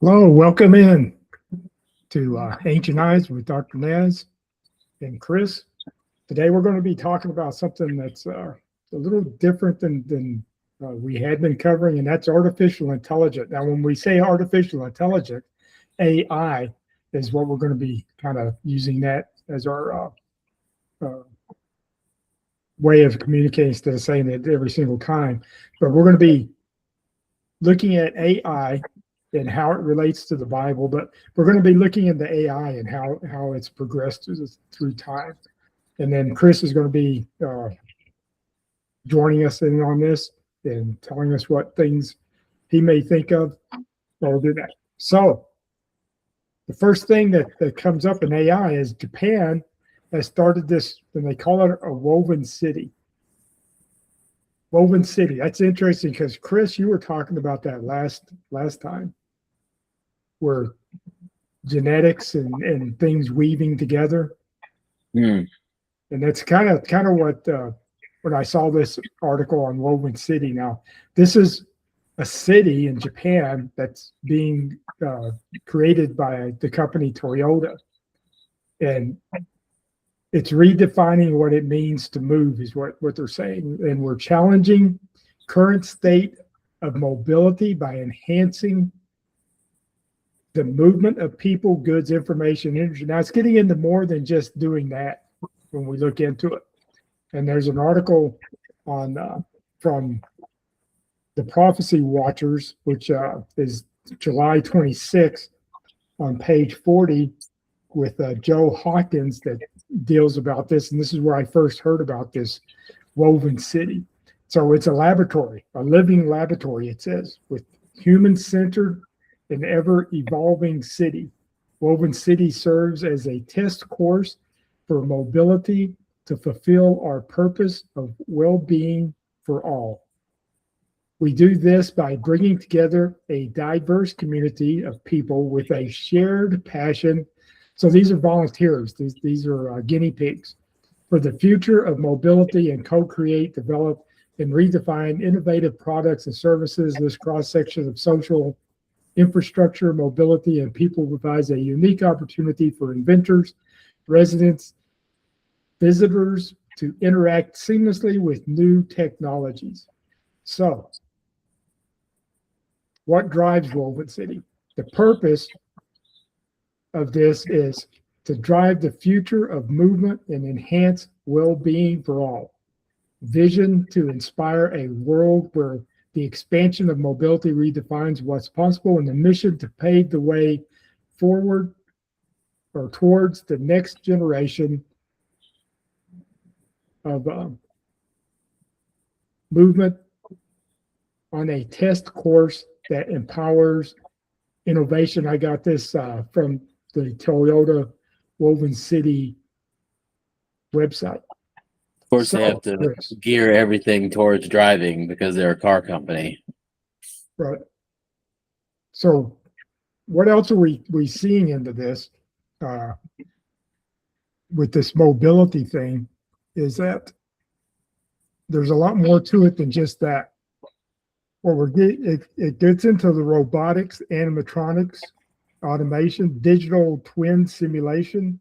Hello, welcome in to Ancient Eyes with Dr. Naz and Chris. Today we're going to be talking about something that's a little different than we had been covering, and that's artificial intelligence. Now, when we say artificial intelligence, AI is what we're going to be kind of using that as our way of communicating instead of saying it every single time. But we're going to be looking at AI and how it relates to the Bible, but we're going to be looking into AI and how it's progressed through time. And then Chris is going to be joining us in on this and telling us what things he may think of. We'll do that. So the first thing that comes up in AI is Japan has started this, and they call it a woven city. Woven city. That's interesting because Chris, you were talking about that last time, where genetics and things weaving together. And that's kind of what when I saw this article on Woven City. Now, this is a city in Japan that's being created by the company Toyota, and it's redefining what it means to move, is what they're saying. And we're challenging current state of mobility by enhancing the movement of people, goods, information, energy. Now, it's getting into more than just doing that when we look into it. And there's an article on from the Prophecy Watchers, which is July 26th on page 40 with Joe Hawkins that deals about this. And this is where I first heard about this woven city. So it's a laboratory, a living laboratory, it says, with human-centered an ever-evolving city. Woven City serves as a test course for mobility to fulfill our purpose of well-being for all. We do this by bringing together a diverse community of people with a shared passion. So these are volunteers. These are guinea pigs for the future of mobility, and co-create, develop, and redefine innovative products and services. This cross-section of social infrastructure, mobility, and people provides a unique opportunity for inventors, residents, visitors to interact seamlessly with new technologies. So, what drives Woven City? The purpose of this is to drive the future of movement and enhance well-being for all. Vision to inspire a world where the expansion of mobility redefines what's possible, and the mission to pave the way forward or towards the next generation of movement on a test course that empowers innovation. I got this from the Toyota Woven City website. Of course, they have to gear everything towards driving because they're a car company. Right. So what else are we seeing into this with this mobility thing is that there's a lot more to it than just that. Well, it gets into the robotics, animatronics, automation, digital twin simulation,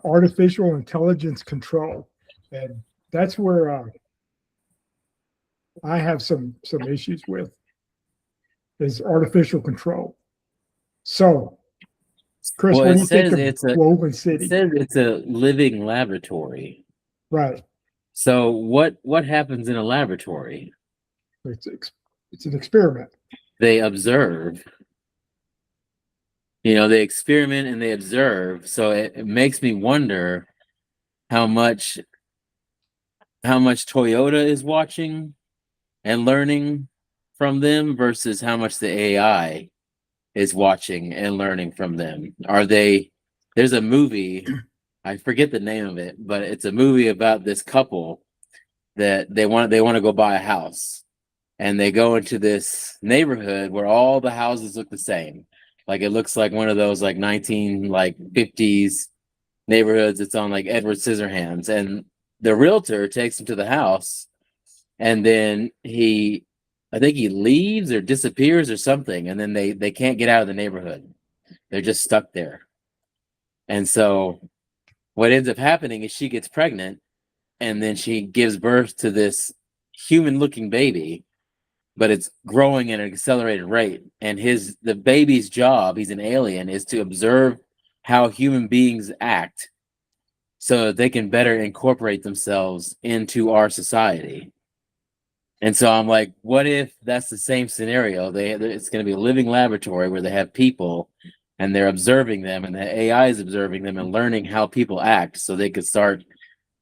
artificial intelligence control. And that's where I have some issues with, is artificial control. So, Chris, what do you think of Woven City? It says it's a living laboratory. Right. So what happens in a laboratory? It's an experiment. They observe. They experiment and they observe. So it makes me wonder how much Toyota is watching and learning from them versus how much the AI is watching and learning from them. There's a movie, I forget the name of it, but it's a movie about this couple that they want to go buy a house, and they go into this neighborhood where all the houses look the same. Like it looks like one of those like 50s neighborhoods. It's on like Edward Scissorhands, and the realtor takes them to the house, and then he I think he leaves or disappears or something, and then they can't get out of the neighborhood. They're just stuck there. And so what ends up happening is she gets pregnant, and then she gives birth to this human-looking baby, but it's growing at an accelerated rate. And the baby's job, he's an alien, is to observe how human beings act so that they can better incorporate themselves into our society. And so I'm like, what if that's the same scenario? It's going to be a living laboratory where they have people and they're observing them, and the AI is observing them and learning how people act, so they could start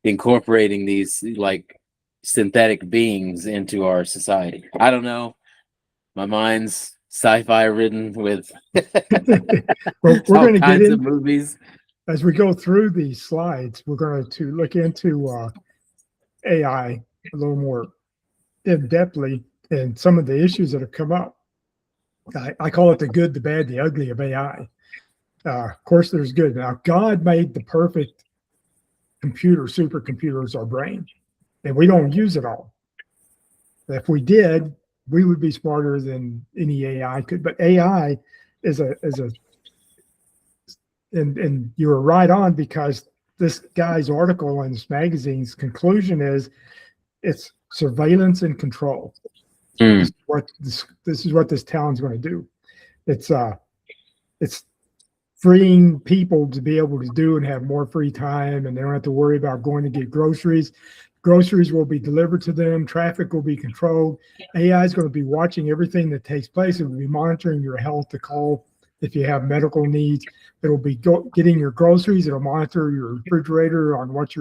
incorporating these like synthetic beings into our society. I don't know. My mind's sci-fi ridden with Well, we're all going to get kinds of in movies. as we go through these slides. We're going to look into AI a little more in depthly and some of the issues that have come up. I call it the good, the bad, the ugly of AI. Of course, there's good. Now, God made the perfect computer, supercomputer is our brain, and we don't use it all. If we did, we would be smarter than any AI could. But AI is a and you were right on, because this guy's article in this magazine's conclusion is it's surveillance and control. This is what this town's going to do. It's freeing people to be able to do and have more free time, and they don't have to worry about going to get groceries. Groceries will be delivered to them. Traffic will be controlled. AI is going to be watching everything that takes place. It will be monitoring your health to call if you have medical needs. It'll be getting your groceries. It'll monitor your refrigerator on what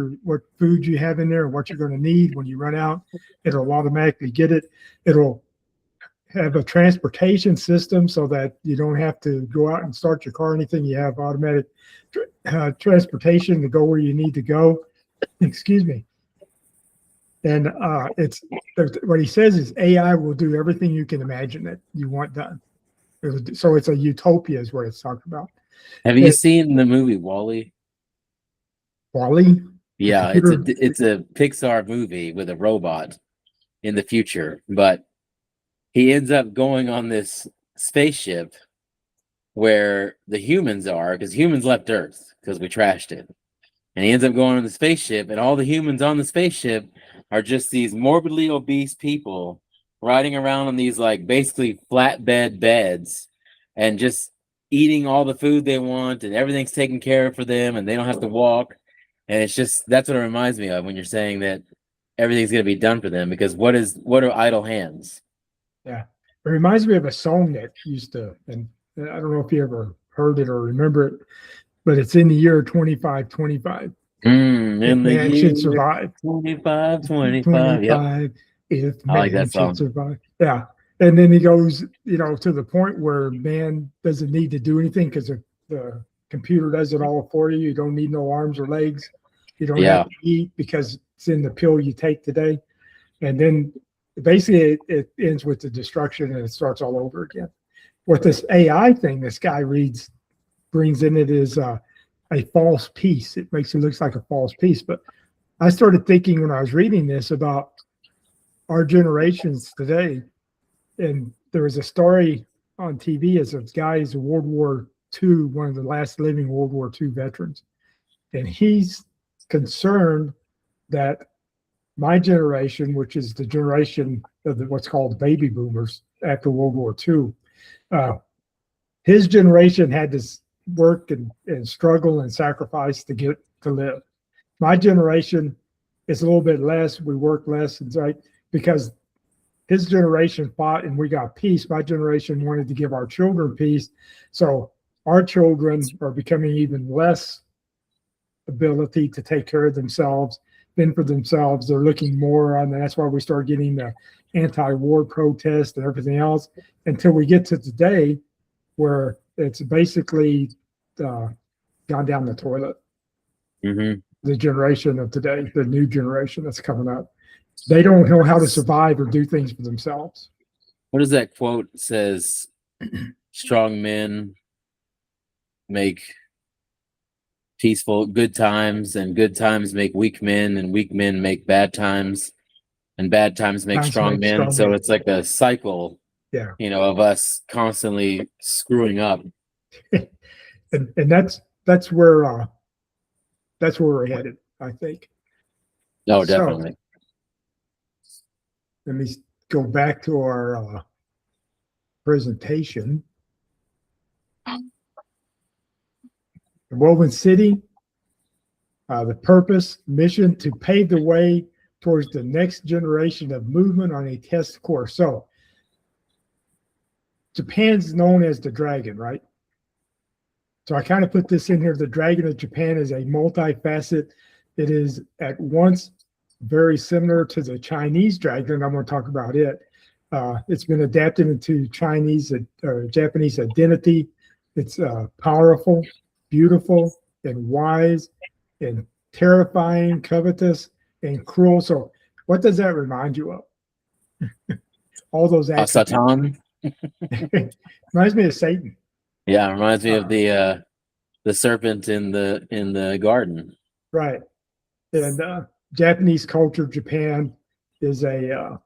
food you have in there and what you're going to need when you run out. It'll automatically get it. It'll have a transportation system so that you don't have to go out and start your car or anything. You have automatic transportation to go where you need to go. Excuse me. And what he says is AI will do everything you can imagine that you want done. So it's a utopia is what it's talking about. Have you seen the movie WALL-E? WALL-E? Yeah, it's a Pixar movie with a robot in the future, but he ends up going on this spaceship where the humans are, because humans left Earth because we trashed it. And he ends up going on the spaceship, and all the humans on the spaceship are just these morbidly obese people riding around on these like basically flatbed beds and just eating all the food they want, and everything's taken care of for them, and they don't have to walk. And it's just, that's what it reminds me of when you're saying that everything's going to be done for them, because what are idle hands? Yeah. It reminds me of a song that used to, and I don't know if you ever heard it or remember it, but it's in the year 2525. In the man year should survive. 25. Yep. If I like man that song. should survive. Yeah. And then he goes, to the point where man doesn't need to do anything because the computer does it all for you. You don't need no arms or legs. You don't have to eat because it's in the pill you take today. And then basically it ends with the destruction and it starts all over again. What this AI thing this guy brings in it is a false peace. It makes it look like a false peace. But I started thinking when I was reading this about our generations today. And there was a story on TV as a guy who's a World War II, one of the last living World War II veterans. And he's concerned that my generation, which is the generation of what's called baby boomers after World War II, his generation had to work and struggle and sacrifice to get to live. My generation is a little bit less. We work less, and right, because his generation fought and we got peace. My generation wanted to give our children peace. So our children are becoming even less ability to take care of themselves, fend for themselves. They're looking more on, and that's why we start getting the anti-war protest and everything else until we get to today where it's basically gone down the toilet. Mm-hmm. The generation of today, the new generation that's coming up, they don't know how to survive or do things for themselves. What is that quote? It says, strong men make peaceful good times, and good times make weak men, and weak men make bad times. and bad times make Times strong make men. strong So men. it's like a cycle, Yeah. of us constantly screwing up. And that's where we're headed, I think. No, So definitely. let me go back to our presentation. The Woven City, the purpose, mission to pave the way towards the next generation of movement on a test course. So Japan's known as the dragon, right? So I kind of put this in here. The dragon of Japan is a multifaceted. It is at once very similar to the Chinese dragon. I'm going to talk about it. It's been adapted into Chinese or Japanese identity. It's powerful, beautiful, and wise, and terrifying, covetous, and cruel. So, what does that remind you of? All those attributes. Satan. Reminds me of Satan. Yeah, reminds me of the serpent in the garden. Right. And Japanese culture, Japan is a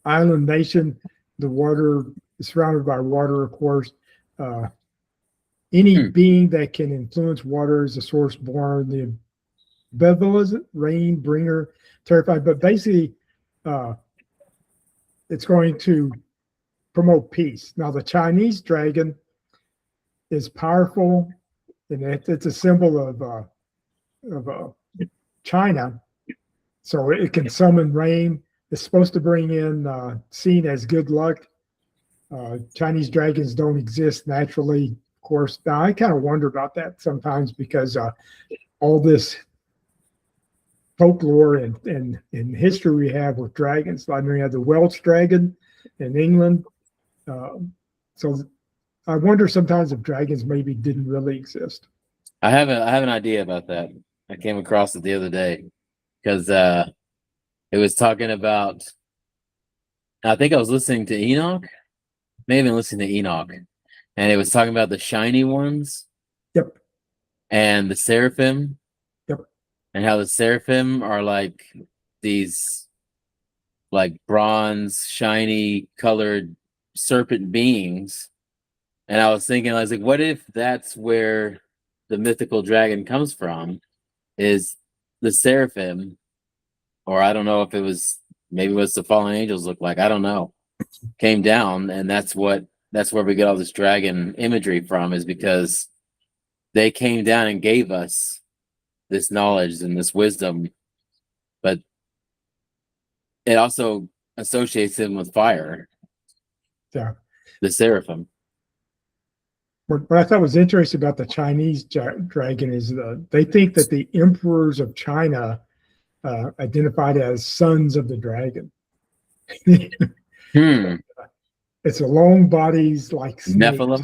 island nation. The water is surrounded by water, of course. Any being that can influence water is a source born. The benevolent rain bringer, terrified. But basically, it's going to promote peace. Now, the Chinese dragon is powerful, and it's a symbol of China. So it can summon rain. It's supposed to bring in seen as good luck. Chinese dragons don't exist naturally, of course. Now, I kind of wonder about that sometimes because all this folklore and history we have with dragons. I mean, we have the Welsh dragon in England. So I wonder sometimes if dragons maybe didn't really exist. I have an idea about that. I came across it the other day because it was talking about. I think I was listening to Enoch. May have been listening to Enoch, and it was talking about the shiny ones. Yep. And the seraphim. Yep. And how the seraphim are like these, like bronze, shiny colored serpent beings. And I was thinking, I was like, what if that's where the mythical dragon comes from? Is the seraphim, or I don't know if it was, maybe what the fallen angels look like. I don't know. Came down, and that's where we get all this dragon imagery from, is because they came down and gave us this knowledge and this wisdom, but it also associates them with fire. Yeah. The seraphim. What I thought was interesting about the Chinese dragon is they think that the emperors of China identified as sons of the dragon. It's a long bodies like snakes. Nephilim.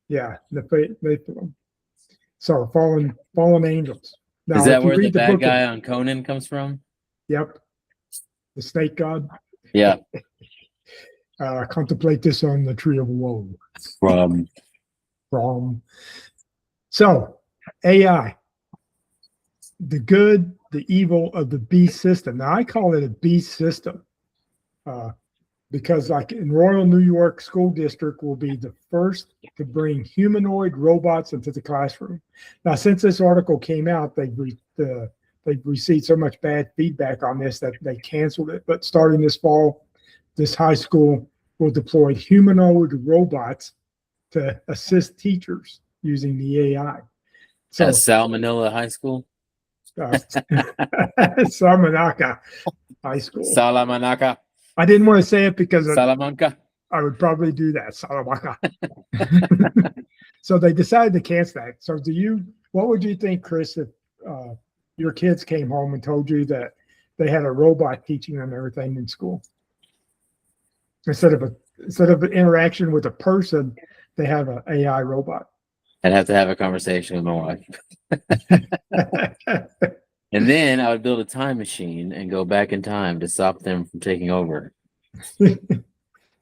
Yeah, Nephilim. So fallen angels. Now, is that where the read bad book guy on Conan comes from? Yep. The snake god. Yeah. Contemplate this on the tree of woe. From. So, AI. The good, the evil of the beast system. Now, I call it a beast system because, like in Royal New York School District, will be the first to bring humanoid robots into the classroom. Now, since this article came out, they've received so much bad feedback on this that they canceled it. But starting this fall, this high school will deploy humanoid robots to assist teachers using the AI. So, at Salmonella High School? Salamanca High School. Salamanca. I didn't want to say it because Salamanca. I would probably do that. Salamanca. So they decided to cancel that. So what would you think, Chris, if your kids came home and told you that they had a robot teaching them everything in school? Instead of an interaction with a person, they have an AI robot. I'd have to have a conversation with my wife. And then I would build a time machine and go back in time to stop them from taking over.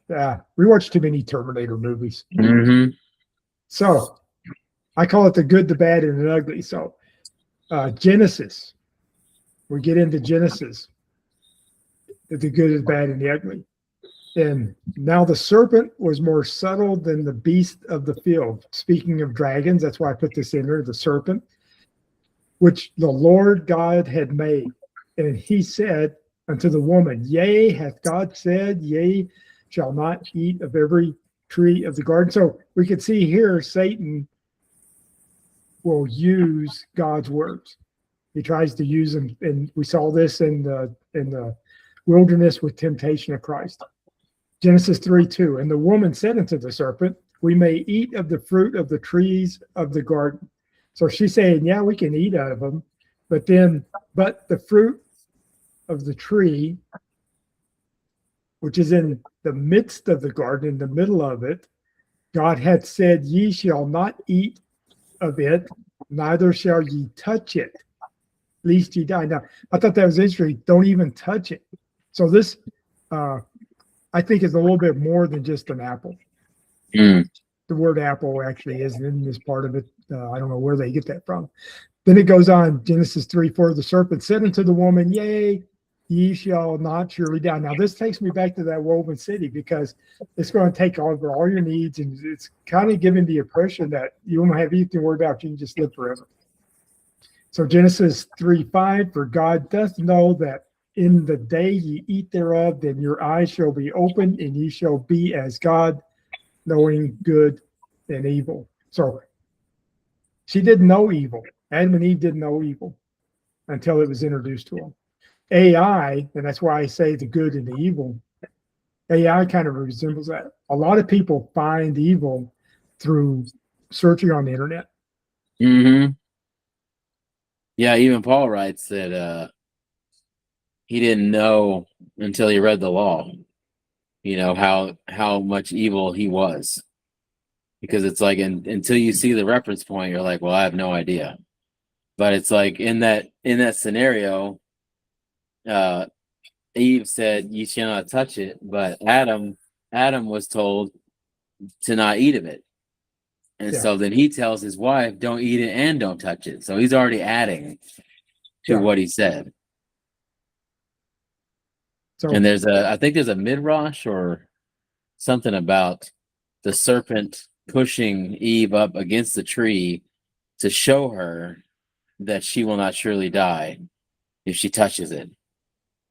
Yeah, we watch too many Terminator movies. Mm-hmm. So I call it the good, the bad, and the ugly. So Genesis. We get into Genesis. the good, the bad, and the ugly. And now the serpent was more subtle than the beast of the field. Speaking of dragons, that's why I put this in there, the serpent, which the Lord God had made. And he said unto the woman, yea, hath God said, yea, shall not eat of every tree of the garden. So we could see here Satan will use God's words. He tries to use them, and we saw this in the wilderness with temptation of Christ. Genesis 3:2. And the woman said unto the serpent, we may eat of the fruit of the trees of the garden. So she's saying, yeah, we can eat out of them, but the fruit of the tree, which is in the midst of the garden, in the middle of it, God had said, ye shall not eat of it, neither shall ye touch it, lest ye die. Now, I thought that was interesting. Don't even touch it. So this, I think, is a little bit more than just an apple. Mm. The word apple actually isn't in this part of it. I don't know where they get that from. Then it goes on, Genesis 3:4, the serpent said unto the woman, yea, ye shall not surely die. Now, this takes me back to that woven city, because it's going to take over all your needs, and it's kind of giving the impression that you won't have anything to worry about. You can just live forever. So Genesis 3:5, for God doth know that in the day ye eat thereof, then your eyes shall be opened, and ye shall be as God, knowing good and evil. So she didn't know evil. Adam and Eve didn't know evil until it was introduced to them. AI, and that's why I say the good and the evil, AI kind of resembles that. A lot of people find evil through searching on the internet. Mm-hmm. Yeah, even Paul writes that he didn't know until he read the law, how much evil he was. Because it's like until you see the reference point, you're like, well, I have no idea. But it's like in that scenario, Eve said, "You shall not touch it," but Adam was told to not eat of it, and so then he tells his wife, "Don't eat it and don't touch it." So he's already adding to what he said. So, and I think there's a midrash or something about the serpent pushing Eve up against the tree to show her that she will not surely die if she touches it.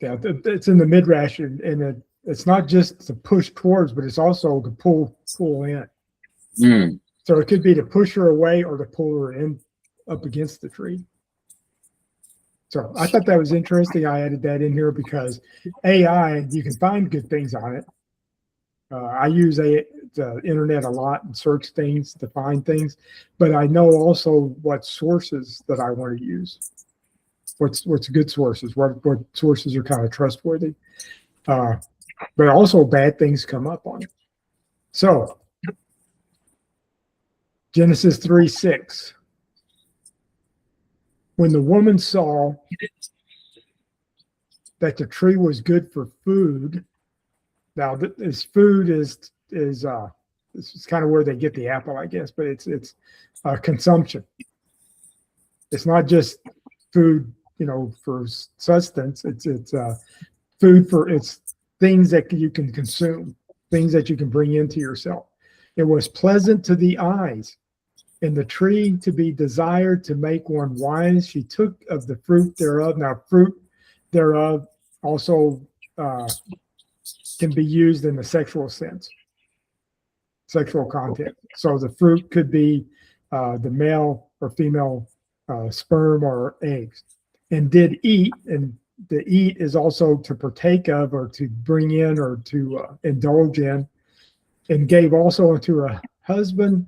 Yeah, it's in the midrash, and it's not just to push towards, but it's also to pull in. Mm. So it could be to push her away or to pull her in up against the tree. So I thought that was interesting. I added that in here because AI, you can find good things on it. I use the internet a lot and search things to find things, but I know also what sources that I want to use. What's good sources? What sources are kind of trustworthy? But also bad things come up on it. So Genesis 3:6. When the woman saw that the tree was good for food. Now, this food is kind of where they get the apple, I guess, but it's consumption. It's not just food, for sustenance. It's food for it's things that you can consume, things that you can bring into yourself. It was pleasant to the eyes, and the tree to be desired to make one wise. She took of the fruit thereof. Now, fruit thereof also can be used in the sexual sense, sexual content. So the fruit could be the male or female sperm or eggs, and did eat. And the eat is also to partake of, or to bring in, or to indulge in, and gave also unto a husband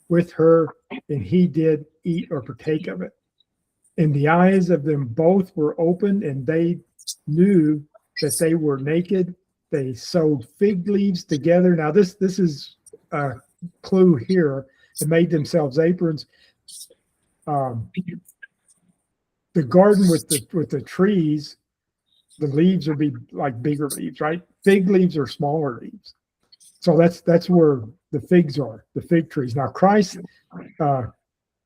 with her, and he did eat or partake of it. And the eyes of them both were opened, and they knew that they were naked. They sewed fig leaves together. Now, this is a clue here. They made themselves aprons. The garden with the trees, the leaves would be like bigger leaves, right? Fig leaves are smaller leaves. So that's where the figs are, the fig trees. Now, Christ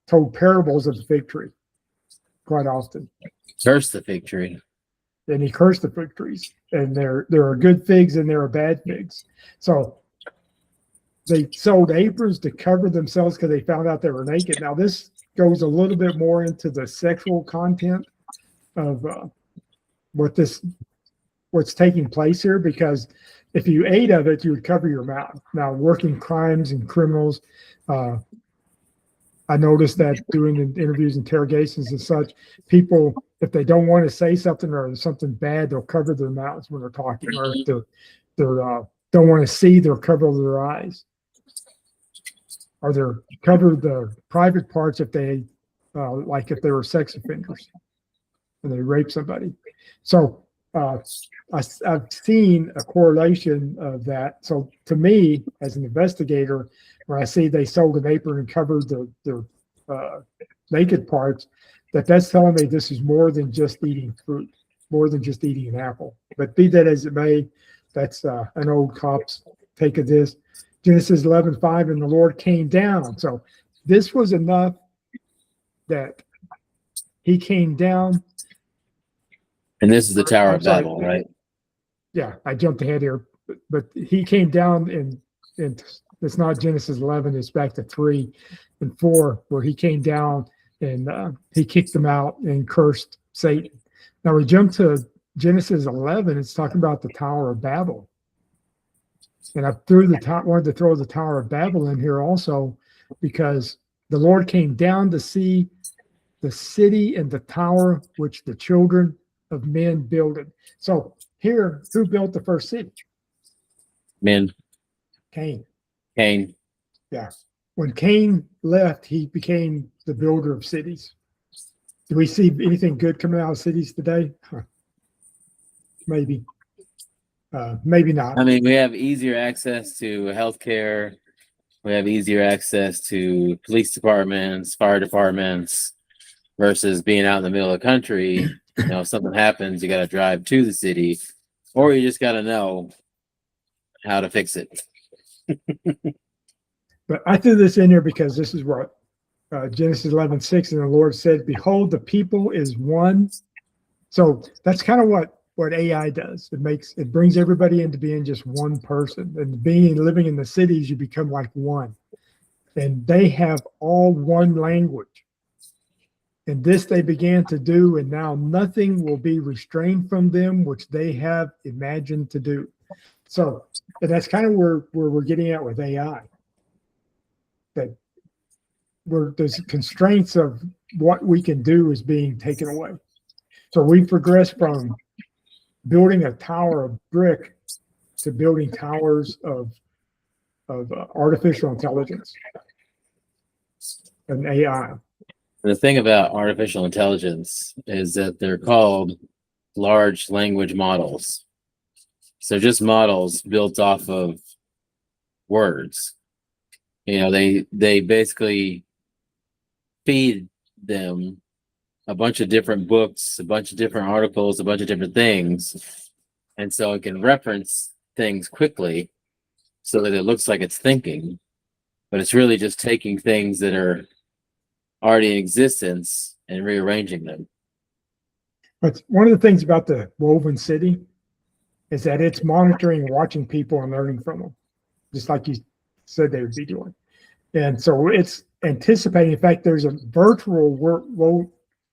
told parables of the fig tree quite often. Curse the fig tree. and he cursed the fig trees. And there are good figs and there are bad figs. So they sewed aprons to cover themselves because they found out they were naked. Now this goes a little bit more into the sexual content of what's taking place here, because if you ate of it, you would cover your mouth. Now, working crimes and criminals, I noticed that doing interviews, interrogations and such, people, if they don't want to say something or something bad, they'll cover their mouths when they're talking, or if they don't want to see, they'll cover their eyes, or they'll cover the private parts if they, like if they were sex offenders and they rape somebody. So I've seen a correlation of that. So to me, as an investigator, when I see they sewed an apron and covered their naked parts, that's telling me this is more than just eating fruit, more than just eating an apple. But be that as it may, that's an old cop's take of this. Genesis 11:5, and the Lord came down. So this was enough that he came down. And this is the Tower of Babel, right? Yeah, I jumped ahead here, but he came down and it's not Genesis 11, it's back to 3 and 4, where he came down and he kicked them out and cursed Satan. Now we jump to Genesis 11, it's talking about the Tower of Babel. And I wanted to throw the Tower of Babel in here also, because the Lord came down to see the city and the tower which the children of men builded. So here, who built the first city? Men. Cain. Yeah. When Cain left, he became the builder of cities. Do we see anything good coming out of cities today? Maybe. Maybe not. I mean, we have easier access to healthcare. We have easier access to police departments, fire departments, versus being out in the middle of the country. You know, if something happens, you got to drive to the city, or you just got to know how to fix it. But I threw this in here because this is what Genesis 11:6, and the Lord said, "Behold, the people is one." So that's kind of what AI does. It brings everybody into being just one person, and living in the cities, you become like one, and they have all one language. And this they began to do, and now nothing will be restrained from them, which they have imagined to do. So, and that's kind of where we're getting at with AI. That there's constraints of what we can do is being taken away. So we've progressed from building a tower of brick to building towers of artificial intelligence and AI. The thing about artificial intelligence is that they're called large language models. So just models built off of words. You know, they basically feed them a bunch of different books, a bunch of different articles, a bunch of different things. And so it can reference things quickly so that it looks like it's thinking, but it's really just taking things that are already in existence and rearranging them. But one of the things about the woven city is that it's monitoring and watching people and learning from them, just like you said they would be doing. And so it's anticipating. In fact, there's a virtual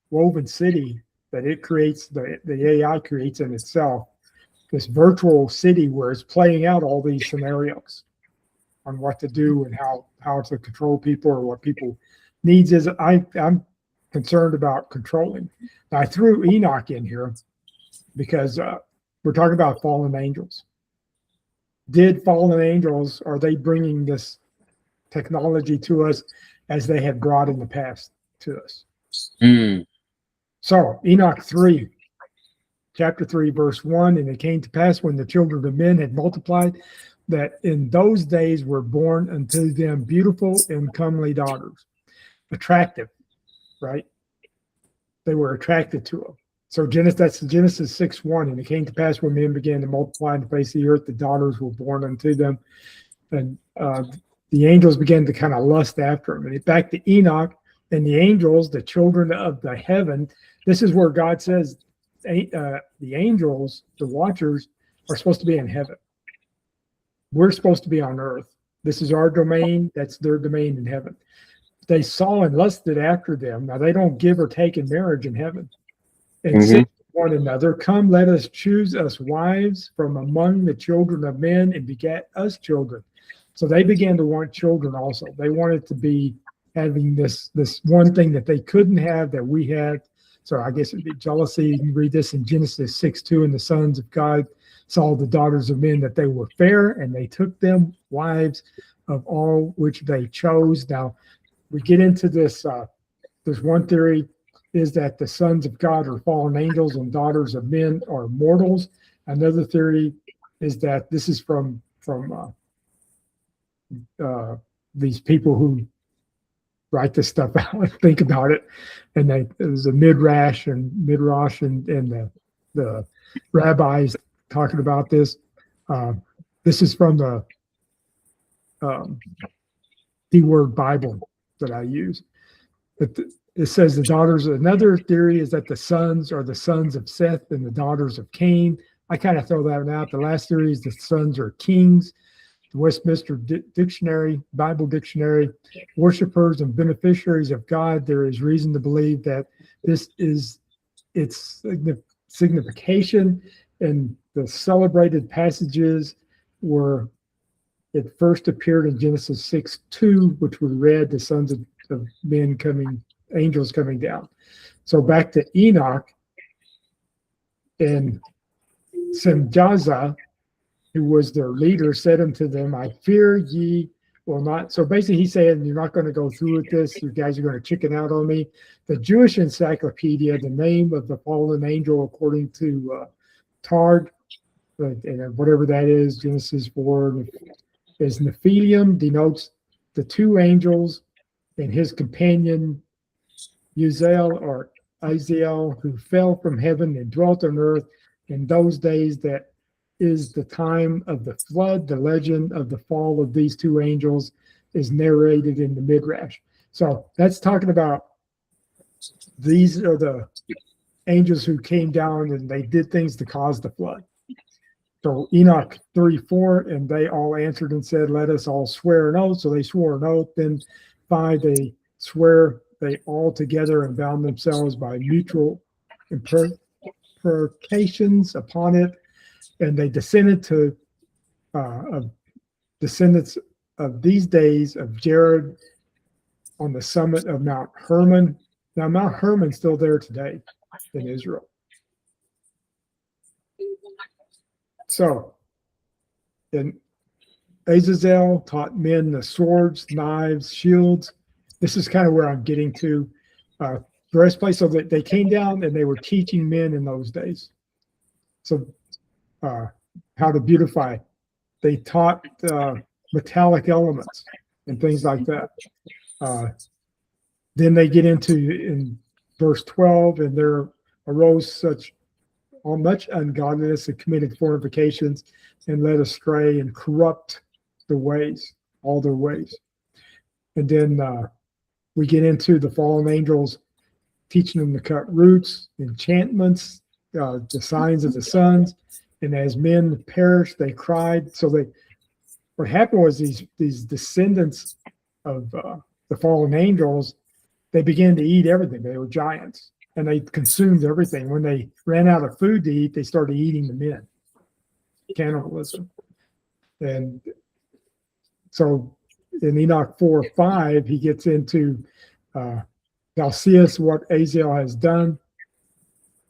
woven city that it creates, the AI creates in itself, this virtual city where it's playing out all these scenarios on what to do and how to control people, or what people needs is. I'm concerned about controlling. Now, I threw Enoch in here because we're talking about fallen angels. Did fallen angels, are they bringing this technology to us as they have brought in the past to us? So Enoch 3, chapter 3, verse 1, and it came to pass when the children of men had multiplied, that in those days were born unto them beautiful and comely daughters. Attractive, right? They were attracted to them. So that's Genesis 6:1, and it came to pass when men began to multiply in the face of the earth, the daughters were born unto them, and the angels began to kind of lust after them. And back to Enoch, and the angels, the children of the heaven. This is where God says the angels, the watchers, are supposed to be in heaven. We're supposed to be on earth. This is our domain. That's their domain in heaven. They saw and lusted after them. Now, they don't give or take in marriage in heaven. And said to one another, come, let us choose us wives from among the children of men and beget us children. So they began to want children also. They wanted to be having this one thing that they couldn't have that we had. So I guess it'd be jealousy. You can read this in Genesis 6:2, and the sons of God saw the daughters of men that they were fair, and they took them wives of all which they chose. Now, we get into this. There's one theory is that the sons of God are fallen angels and daughters of men are mortals. Another theory is that this is from these people who write this stuff out and think about it. And there's a Midrash and the rabbis talking about this. This is from the D-Word Bible that I use. But it says the daughters. Another theory is that the sons are the sons of Seth and the daughters of Cain. I kind of throw that one out. The last theory is the sons are kings. The Westminster Dictionary, Bible Dictionary, worshipers and beneficiaries of God. There is reason to believe that this is its signification, and the celebrated passages were it first appeared in Genesis 6:2, which we read, the sons of men coming, angels coming down. So back to Enoch and Semjaza, who was their leader, said unto them, I fear ye will not. So basically he's saying, you're not going to go through with this. You guys are going to chicken out on me. The Jewish encyclopedia, the name of the fallen angel, according to Tard, and whatever that is, Genesis 4, is Nephilim, denotes the two angels and his companion Uziel or Aziel, who fell from heaven and dwelt on earth in those days. That is the time of the flood. The legend of the fall of these two angels is narrated in the Midrash. So that's talking about these are the angels who came down and they did things to cause the flood. So Enoch 3:4, and they all answered and said, let us all swear an oath. So they swore an oath. Then 5, they swear they all together and bound themselves by mutual imprecations upon it. And they descended to descendants of these days of Jared on the summit of Mount Hermon. Now, Mount Hermon's still there today in Israel. So, and Azazel taught men the swords, knives, shields. This is kind of where I'm getting to. Breastplate, so that they came down and they were teaching men in those days. So, how to beautify. They taught metallic elements and things like that. Then they get into in verse 12, and there arose much ungodliness and committed fornications and led astray and corrupt the ways, all their ways. And then we get into the fallen angels teaching them to cut roots, enchantments, the signs of the sons. And as men perished, they cried. So what happened was these descendants of the fallen angels, they began to eat everything. They were giants, and they consumed everything. When they ran out of food to eat, they started eating the men. Cannibalism. And so in Enoch 4:5, he gets into thou seest what Azazel has done,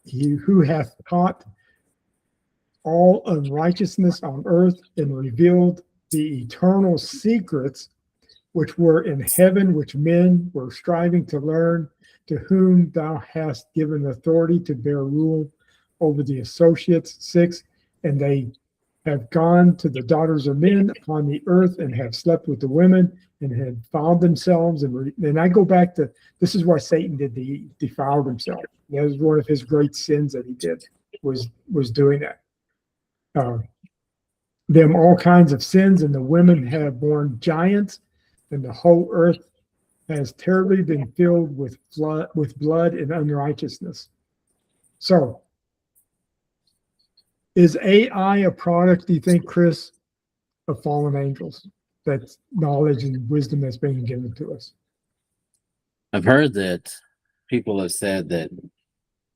he who hath taught all unrighteousness on earth and revealed the eternal secrets which were in heaven, which men were striving to learn, to whom thou hast given authority to bear rule over the associates. 6, and they have gone to the daughters of men upon the earth and have slept with the women and have found themselves. And I go back to, this is what Satan did. He defiled himself. That was one of his great sins that he did, was doing that. Them all kinds of sins, and the women have borne giants, and the whole earth has terribly been filled with blood and unrighteousness. So Is AI a product, do you think, Chris, of fallen angels? That's knowledge and wisdom that's being given to us. I've heard that people have said that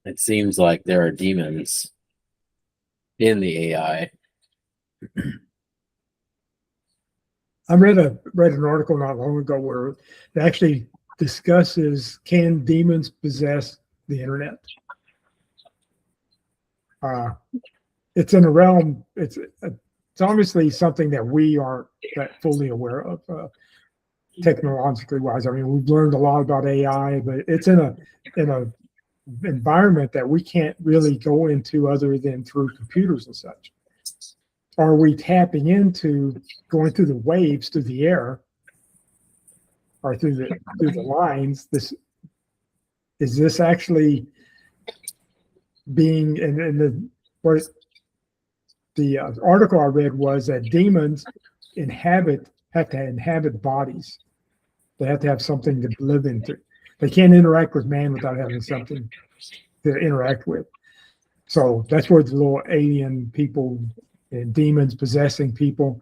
it seems like there are demons in the AI. I read an article not long ago where it actually discusses, can demons possess the internet? It's in a realm. It's obviously something that we aren't that fully aware of, technologically wise. I mean, we've learned a lot about AI, but it's in a environment that we can't really go into other than through computers and such. Are we tapping into going through the waves, through the air, or through the lines? Is this actually being in the article I read was that demons have to inhabit bodies. They have to have something to live into. They can't interact with man without having something to interact with. So that's where the little alien people and demons possessing people.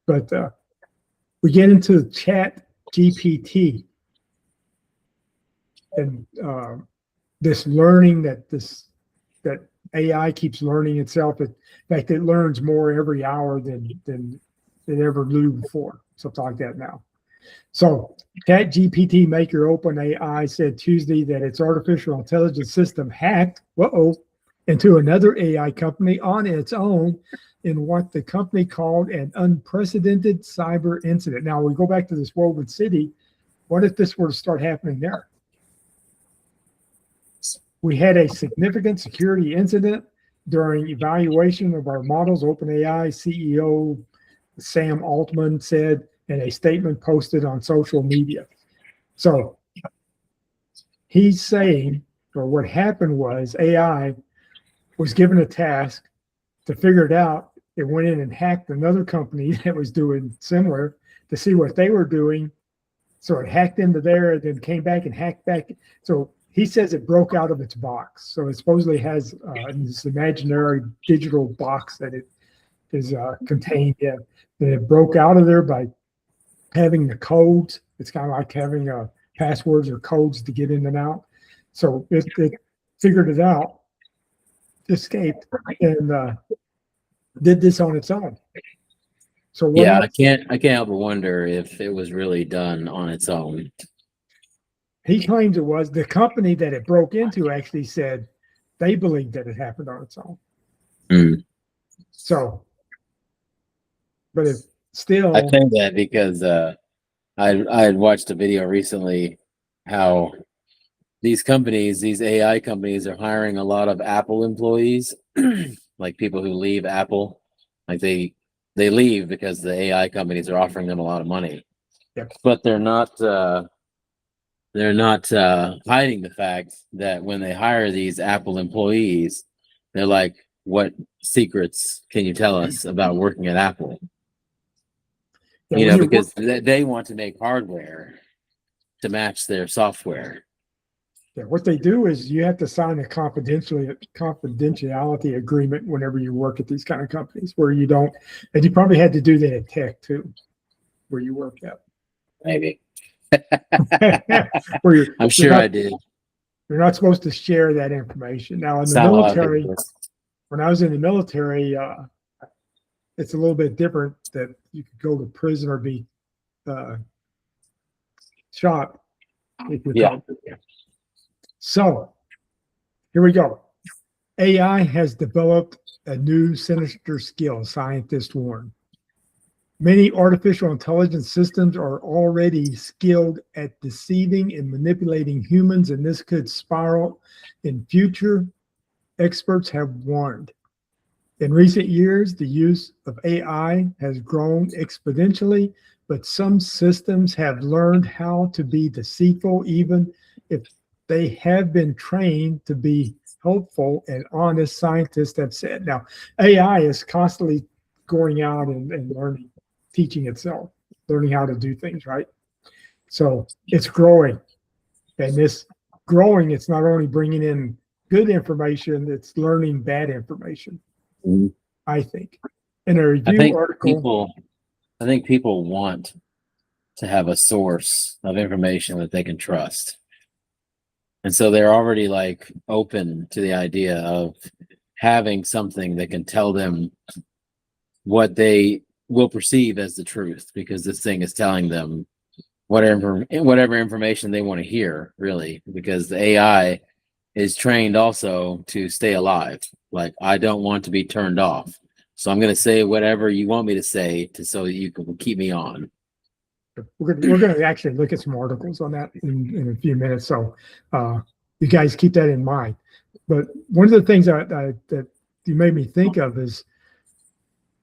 But we get into Chat GPT and this learning that AI keeps learning itself. In fact, it learns more every hour than it ever knew before. Something like that now. So Chat GPT maker OpenAI said Tuesday that its artificial intelligence system hacked into another AI company on its own in what the company called an unprecedented cyber incident. Now we go back to this Woven City. What if this were to start happening there? We had a significant security incident during evaluation of our models. OpenAI CEO Sam Altman said in a statement posted on social media. So he's saying, or what happened was AI was given a task to figure it out. It went in and hacked another company that was doing similar to see what they were doing. So it hacked into there, then came back and hacked back. So he says it broke out of its box. So it supposedly has this imaginary digital box that it is contained in. And it broke out of there by having the codes. It's kind of like having passwords or codes to get in and out. So it figured it out, escaped, and did this on its own. So yeah, I can't help but wonder if it was really done on its own. He claims it was. The company that it broke into actually said they believed that it happened on its own. Mm. So, but if still, I think that because I had watched a video recently how these AI companies are hiring a lot of Apple employees, like people who leave Apple, like they leave because the AI companies are offering them a lot of money. Yep. But they're not hiding the fact that when they hire these Apple employees, they're like, what secrets can you tell us about working at Apple? yeah, Because they want to make hardware to match their software. Yeah, what they do is you have to sign a confidentiality agreement whenever you work at these kind of companies where you don't, and you probably had to do that at tech too, where you work at. Maybe. I'm sure I did. You're not supposed to share that information. Now in the military, when I was in the military, it's a little bit different that you could go to prison or be shot if you're caught. So here we go. AI has developed a new sinister skill, scientists warn. Many artificial intelligence systems are already skilled at deceiving and manipulating humans, and this could spiral in future, experts have warned. In recent years, the use of AI has grown exponentially, but some systems have learned how to be deceitful, even if they have been trained to be helpful and honest, scientists have said. Now, AI is constantly going out and learning, teaching itself, learning how to do things, right? So it's growing. And this growing, it's not only bringing in good information, it's learning bad information. Mhm. I think. In a I review think article, people want to have a source of information that they can trust. And so they're already like open to the idea of having something that can tell them what they will perceive as the truth, because this thing is telling them whatever information they want to hear, really, because the AI is trained also to stay alive. Like, I don't want to be turned off. So I'm going to say whatever you want me to say so that you can keep me on. we're going to actually look at some articles on that in a few minutes. So you guys keep that in mind. But one of the things that you made me think of is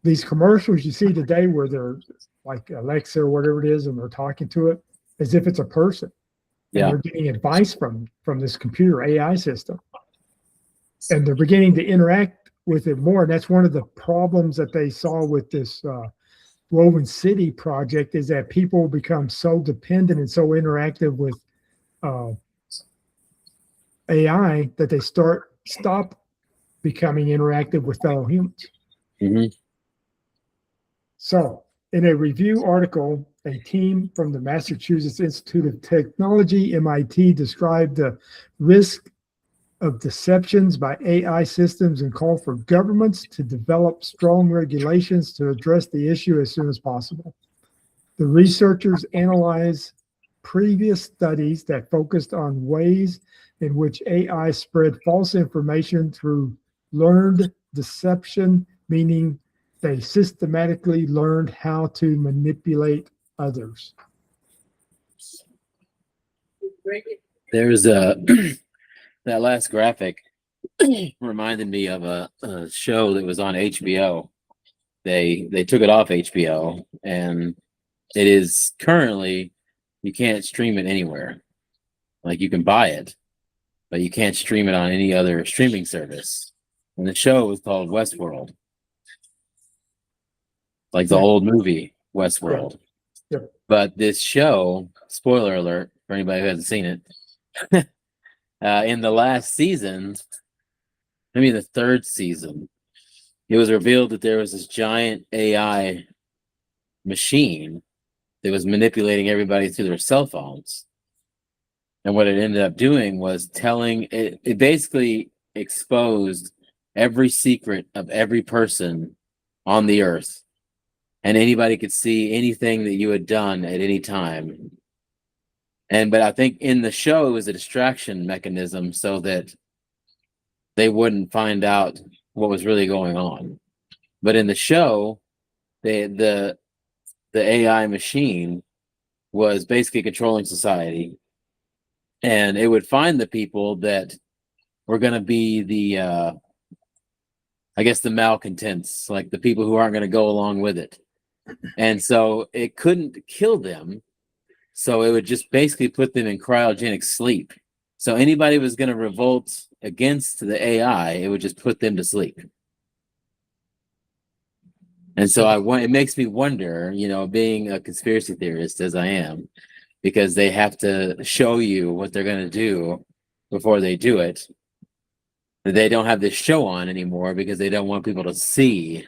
these commercials you see today where they're like Alexa or whatever it is, and they're talking to it as if it's a person. And Yeah. they're getting advice from this computer AI system. And they're beginning to interact with it more. And that's one of the problems that they saw with this Woven City project, is that people become so dependent and so interactive with AI that they stop becoming interactive with fellow humans. Mm-hmm. So, in a review article, a team from the Massachusetts Institute of Technology, MIT, described the risk of deceptions by AI systems and called for governments to develop strong regulations to address the issue as soon as possible. The researchers analyzed previous studies that focused on ways in which AI spread false information through learned deception, meaning they systematically learned how to manipulate others. There's a that last graphic reminded me of a show that was on HBO. They took it off HBO, and it is currently, you can't stream it anywhere. Like, you can buy it, but you can't stream it on any other streaming service. And the show was called Westworld, like the old movie Westworld. Yep. But this show, spoiler alert for anybody who hasn't seen it, in the last season, maybe the third season, it was revealed that there was this giant AI machine that was manipulating everybody through their cell phones. And what it ended up doing was it basically exposed every secret of every person on the earth. And anybody could see anything that you had done at any time. But I think in the show, it was a distraction mechanism so that they wouldn't find out what was really going on. But in the show, the AI machine was basically controlling society, and it would find the people that were going to be the I guess the malcontents, like the people who aren't going to go along with it. And so it couldn't kill them, so it would just basically put them in cryogenic sleep. So anybody who was going to revolt against the AI, it would just put them to sleep. And so it makes me wonder, being a conspiracy theorist as I am, because they have to show you what they're going to do before they do it. They don't have this show on anymore because they don't want people to see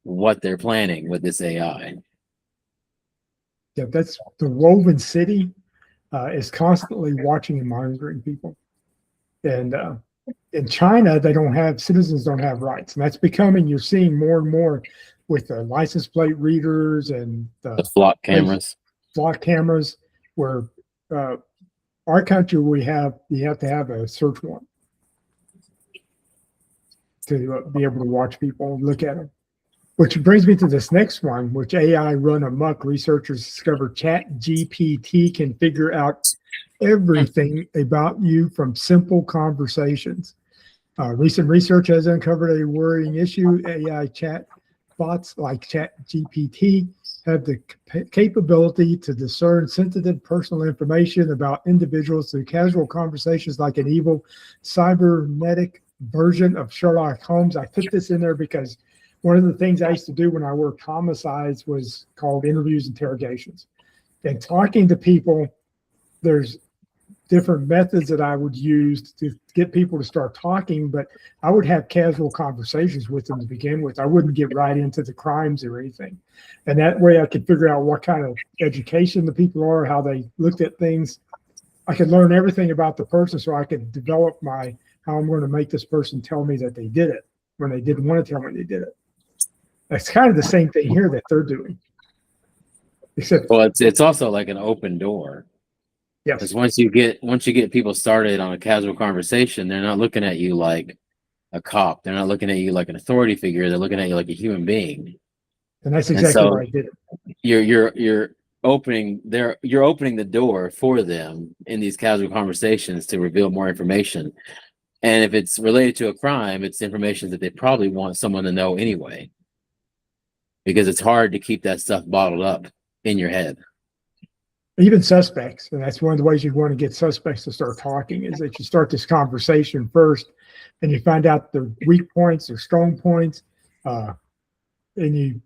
what they're planning with this AI. Yeah, that's the Woven City is constantly watching and monitoring people. And in China, citizens don't have rights. And that's becoming, you're seeing more and more with the license plate readers and the flock cameras. Where our country, you have to have a search warrant to be able to watch people and look at them. Which brings me to this next one, which AI run amok. Researchers discovered ChatGPT can figure out everything about you from simple conversations. Recent research has uncovered a worrying issue. AI chat bots like ChatGPT have the capability to discern sensitive personal information about individuals through casual conversations, like an evil cybernetic version of Sherlock Holmes. I put this in there because one of the things I used to do when I worked homicides was called interviews, interrogations. And talking to people, there's different methods that I would use to get people to start talking, but I would have casual conversations with them to begin with. I wouldn't get right into the crimes or anything. And that way I could figure out what kind of education the people are, how they looked at things. I could learn everything about the person so I could develop how I'm going to make this person tell me that they did it when they didn't want to tell me they did it. That's kind of the same thing here that they're doing. Except, well, it's also like an open door. yes, Because once you get people started on a casual conversation, they're not looking at you like a cop. They're not looking at you like an authority figure. They're looking at you like a human being. and that's exactly why I did it. You're opening the door for them in these casual conversations to reveal more information. And if it's related to a crime, it's information that they probably want someone to know anyway. Because it's hard to keep that stuff bottled up in your head. Even suspects, and that's one of the ways you want to get suspects to start talking, is that you start this conversation first and you find out their weak points, their strong points, and you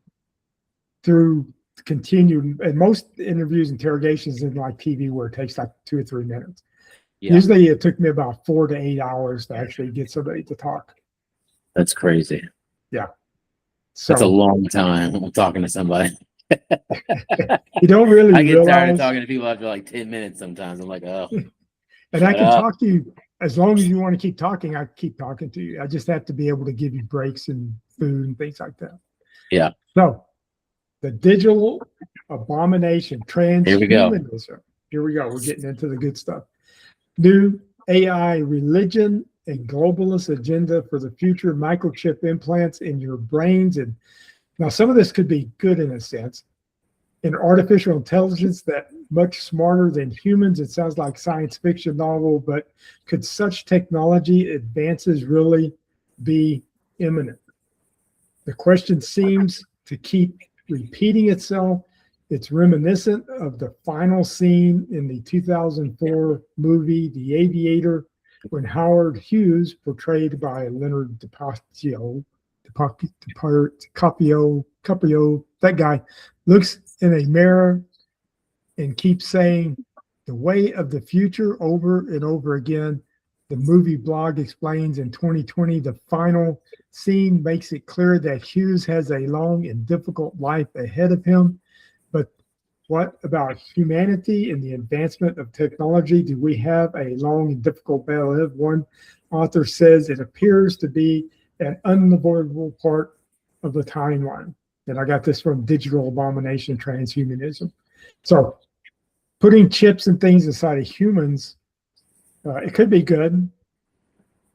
continue, and most interviews, interrogations in like TV where it takes like 2 or 3 minutes. Yeah. Usually it took me about 4 to 8 hours to actually get somebody to talk. That's crazy. Yeah. So, that's a long time. I'm talking to somebody. You don't really I get realize, tired of talking to people after like 10 minutes sometimes. I'm like, oh. And I can talk to you as long as you want to keep talking. I keep talking to you. I just have to be able to give you breaks and food and things like that. Yeah. So the digital abomination, transhumanism. Here we go. We're getting into the good stuff. New AI religion and globalist agenda for the future, microchip implants in your brains. And now some of this could be good in a sense. An artificial intelligence that much smarter than humans. It sounds like science fiction novel, but could such technology advances really be imminent? The question seems to keep repeating itself. It's reminiscent of the final scene in the 2004 movie The Aviator, when Howard Hughes, portrayed by Leonard DiCaprio, that guy, looks in a mirror and keeps saying the way of the future over and over again. The movie blog explains in 2020, the final scene makes it clear that Hughes has a long and difficult life ahead of him. But what about humanity and the advancement of technology? Do we have a long and difficult battle ahead? One author says it appears to be an unavoidable part of the timeline. And I got this from Digital Abomination Transhumanism. So putting chips and things inside of humans, it could be good.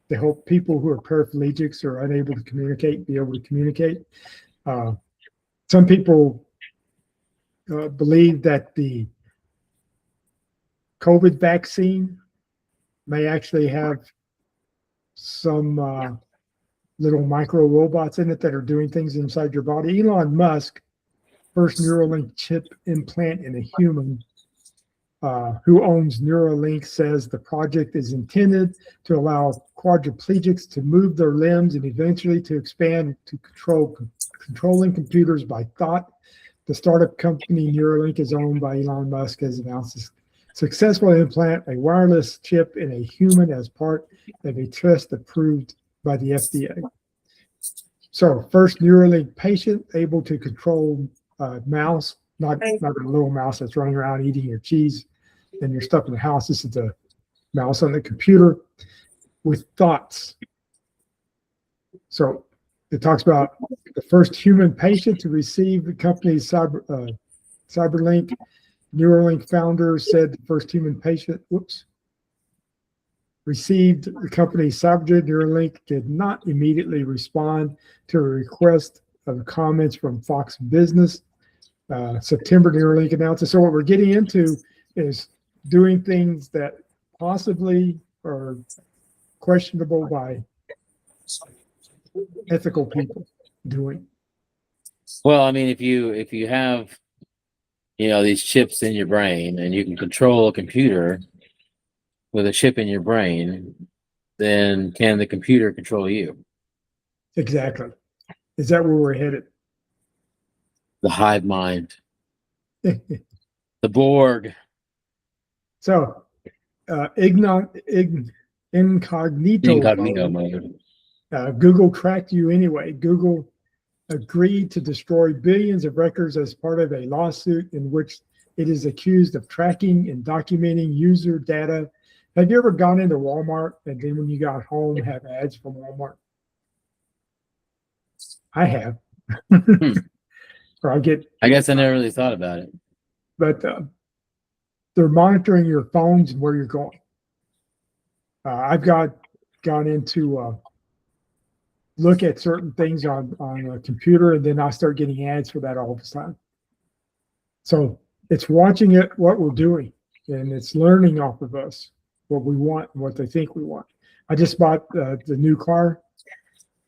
They hope people who are paraplegics or unable to communicate be able to communicate. Some people believe that the COVID vaccine may actually have some little micro robots in it that are doing things inside your body. Elon Musk, first Neuralink chip implant in a human, who owns Neuralink, says the project is intended to allow quadriplegics to move their limbs and eventually to expand to controlling computers by thought. The startup company Neuralink is owned by Elon Musk, has announced a successful implant a wireless chip in a human as part of a test approved by the FDA. So first Neuralink patient able to control mouse, not a little mouse that's running around eating your cheese and your stuff in the house. This is a mouse on the computer with thoughts. So it talks about the first human patient to receive the company's Cyberlink. Neuralink founder said the first human patient, received the company's Cyberlink. Neuralink did not immediately respond to a request of comments from Fox Business. September, Neuralink announced it. So what we're getting into is doing things that possibly are questionable by ethical people doing. Well, I mean, if you have, these chips in your brain and you can control a computer with a chip in your brain, then can the computer control you? Exactly. Is that where we're headed? The hive mind. The Borg. So incognito Incognito mode. mode. Google tracked you anyway. Google agreed to destroy billions of records as part of a lawsuit in which it is accused of tracking and documenting user data. Have you ever gone into Walmart and then when you got home have ads from Walmart? I have. Or I guess I never really thought about it. But they're monitoring your phones and where you're going. I've gone into look at certain things on a computer, and then I start getting ads for that all the time. So it's watching it, what we're doing, and it's learning off of us what we want and what they think we want. I just bought the new car,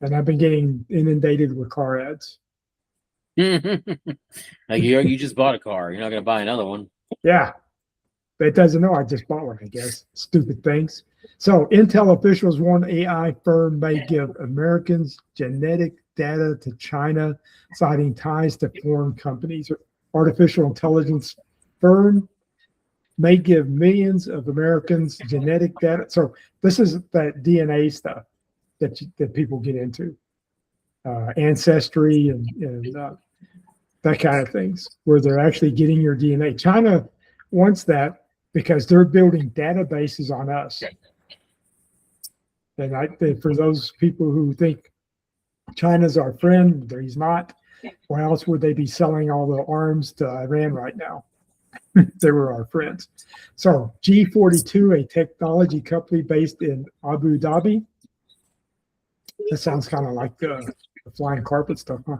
and I've been getting inundated with car ads. Like you just bought a car. You're not going to buy another one. Yeah. But it doesn't know I just bought one, I guess. Stupid things. So Intel officials warn AI firm may give Americans genetic data to China, citing ties to foreign companies. Artificial intelligence firm may give millions of Americans genetic data. So this is that DNA stuff that people get into, ancestry and that kind of things, where they're actually getting your DNA. China wants that because they're building databases on us. And for those people who think China's our friend, he's not. Why else would they be selling all the arms to Iran right now? They were our friends. So G42, a technology company based in Abu Dhabi. That sounds kind of like the flying carpet stuff, huh?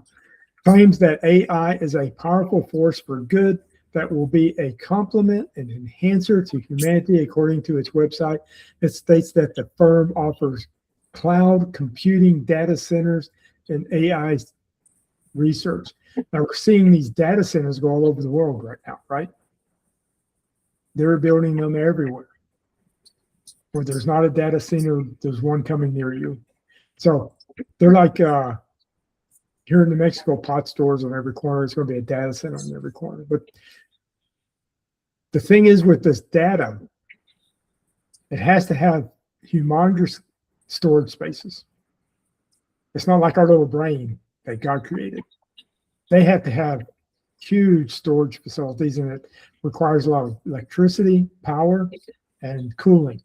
Claims that AI is a powerful force for good that will be a complement and enhancer to humanity, according to its website. It states that the firm offers cloud computing data centers and AI research. Now we're seeing these data centers go all over the world right now, right? They're building them everywhere. Where there's not a data center, there's one coming near you. So they're like here in New Mexico, pot stores on every corner. It's going to be a data center on every corner. But the thing is with this data, it has to have humongous storage spaces. It's not like our little brain that God created. They have to have huge storage facilities, and it requires a lot of electricity, power, and cooling.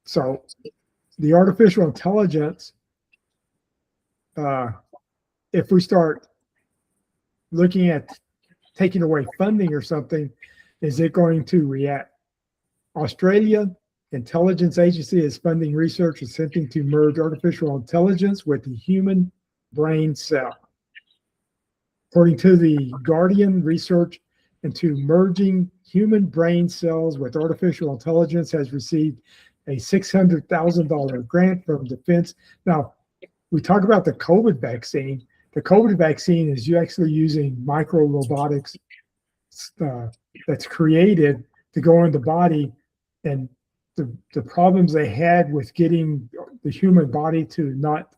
So the artificial intelligence, if we start looking at taking away funding or something, is it going to react? Australia Intelligence Agency is funding research attempting to merge artificial intelligence with the human brain cell. According to the Guardian, research into merging human brain cells with artificial intelligence has received a $600,000 grant from Defense. Now, we talk about the COVID vaccine. The COVID vaccine is you actually using micro robotics that's created to go in the body, and the problems they had with getting the human body to not,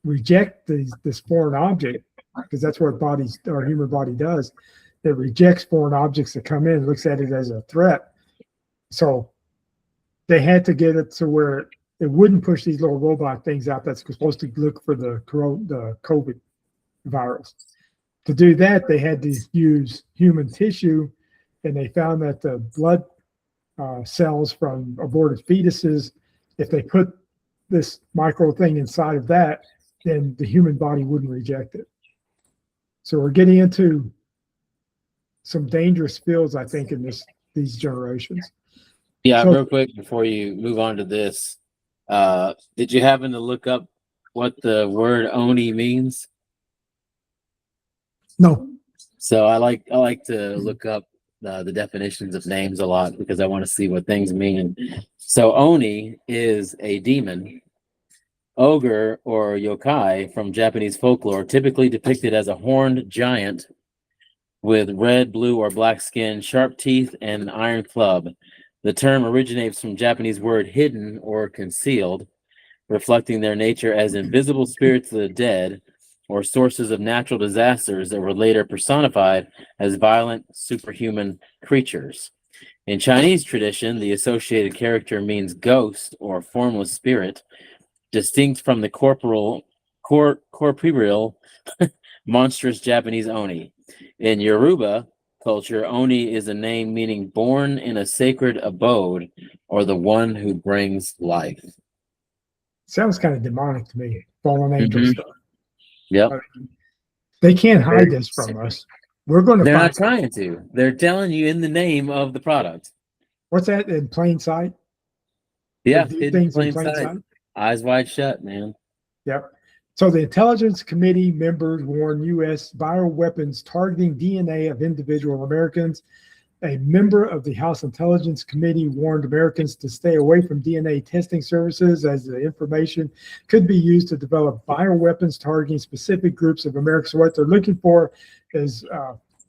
reject this foreign object, because that's what our human body does. It rejects foreign objects that come in, looks at it as a threat. So they had to get it to where it wouldn't push these little robot things out that's supposed to look for the COVID virus. To do that, they had to use human tissue, and they found that the blood cells from aborted fetuses, if they put this micro thing inside of that, then the human body wouldn't reject it. So we're getting into some dangerous fields, I think, in these generations. Yeah, so, real quick before you move on to this, did you happen to look up what the word "oni" means? No. So I like to look up the definitions of names a lot because I want to see what things mean. So oni is a demon. Ogre or yokai from Japanese folklore, typically depicted as a horned giant with red, blue, or black skin, sharp teeth, and an iron club. The term originates from Japanese word hidden or concealed, reflecting their nature as invisible spirits of the dead or sources of natural disasters that were later personified as violent, superhuman creatures. In Chinese tradition, the associated character means ghost or formless spirit, distinct from the corporeal, monstrous Japanese oni. In Yoruba culture, oni is a name meaning born in a sacred abode or the one who brings life. Sounds kind of demonic to me. Fallen angel Mhm. stuff. Yep. They can't hide this from us. We're going to They're find not trying to. They're telling you in the name of the product. what's that in plain sight? Yeah, They do hidden in things in plain plain sight. sight. Eyes wide shut, man. Yep. So the Intelligence Committee members warned U.S. bioweapons targeting DNA of individual Americans. A member of the House Intelligence Committee warned Americans to stay away from DNA testing services as the information could be used to develop bioweapons targeting specific groups of Americans. So what they're looking for is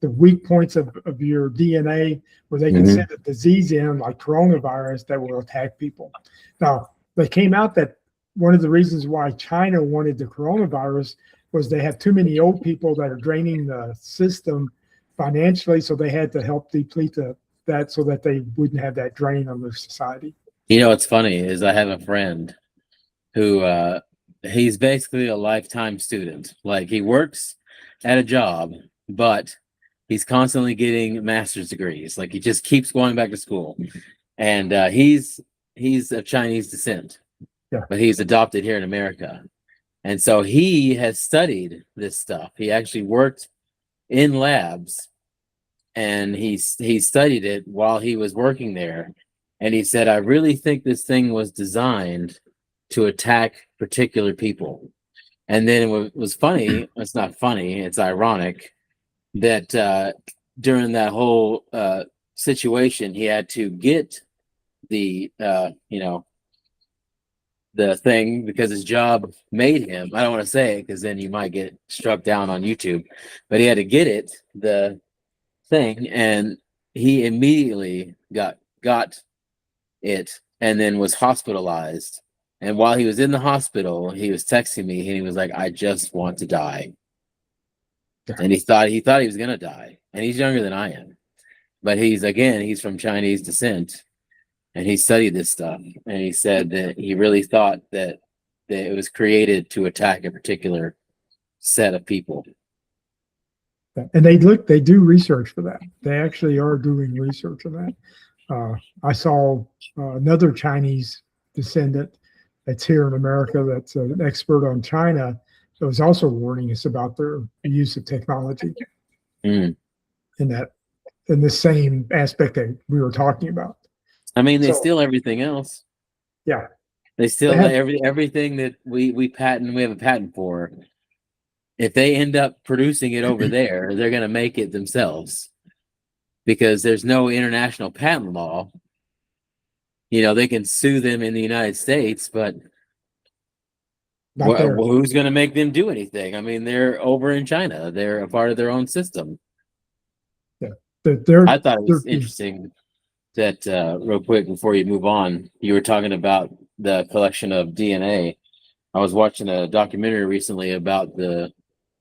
the weak points of your DNA where they can send a disease in like coronavirus that will attack people. Now, they came out that one of the reasons why China wanted the coronavirus was they have too many old people that are draining the system financially, so they had to help deplete that so that they wouldn't have that drain on their society. You know what's funny is I have a friend who he's basically a lifetime student. Like he works at a job, but he's constantly getting master's degrees. Like he just keeps going back to school. And he's of Chinese descent. Yeah. But he's adopted here in America. And so he has studied this stuff. He actually worked in labs and he studied it while he was working there. And he said, I really think this thing was designed to attack particular people. And then it was funny. It's not funny. It's ironic that during that whole situation, he had to get the the thing because his job made him. I don't want to say it because then you might get struck down on YouTube, but he had to get it, the thing, and he immediately got it and then was hospitalized. And while he was in the hospital, he was texting me and he was like, I just want to die. And he thought he was gonna die. And he's younger than I am. But he's from Chinese descent. And he studied this stuff, and he said that he really thought that it was created to attack a particular set of people. And they do research for that. They actually are doing research on that. I saw another Chinese descendant that's here in America that's an expert on China that was also warning us about their use of technology in the same aspect that we were talking about. I mean, they steal everything else. Yeah. They steal everything that we patent, we have a patent for. If they end up producing it over there, they're going to make it themselves because there's no international patent law. You know, they can sue them in the United States, but who's going to make them do anything? I mean, they're over in China. They're a part of their own system. Yeah. I thought it was interesting that real quick before you move on, you were talking about the collection of DNA. I was watching a documentary recently about the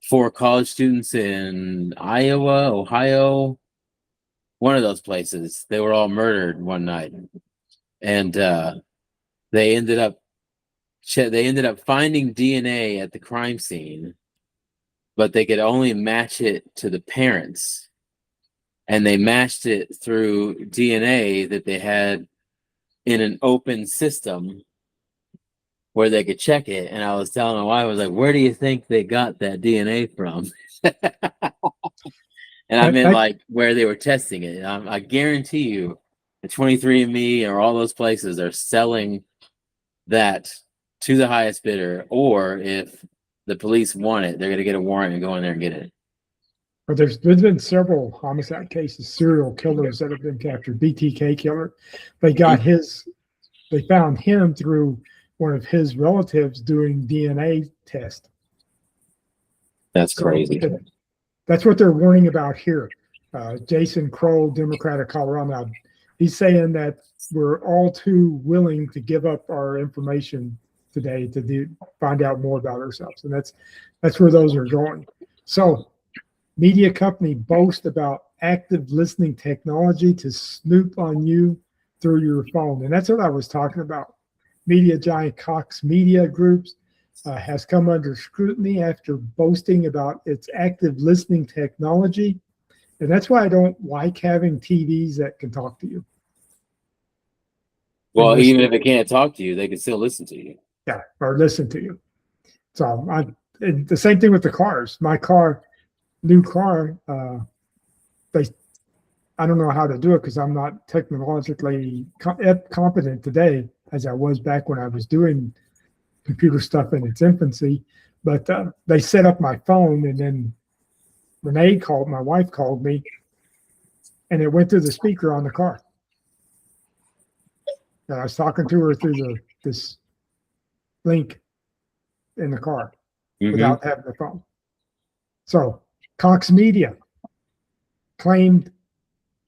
4 college students in Iowa, Ohio, one of those places. They were all murdered one night, and they ended up finding DNA at the crime scene, but they could only match it to the parents. And they matched it through DNA that they had in an open system where they could check it. And I was telling my wife, I was like, where do you think they got that DNA from? And I meant like where they were testing it. I guarantee you the 23andMe or all those places are selling that to the highest bidder. Or if the police want it, they're going to get a warrant and go in there and get it. But there's been several homicide cases, serial killers that have been captured. BTK killer, they found him through one of his relatives doing DNA test. That's crazy. That's what they're warning about here. Jason Kroll, Democrat of Colorado, now, he's saying that we're all too willing to give up our information today to find out more about ourselves, and that's where those are going. So, media company boast about active listening technology to snoop on you through your phone, and that's what I was talking about. Media giant Cox Media Groups has come under scrutiny after boasting about its active listening technology. And that's why I don't like having TVs that can talk to you. Well, even if it can't talk to you, they can still listen to you. Yeah, or listen to you. So the same thing with the cars. My new car, I don't know how to do it because I'm not technologically competent today as I was back when I was doing computer stuff in its infancy. But they set up my phone, and then Renee my wife called me, and it went through the speaker on the car. And I was talking to her through this link in the car without having the phone. So Cox Media claimed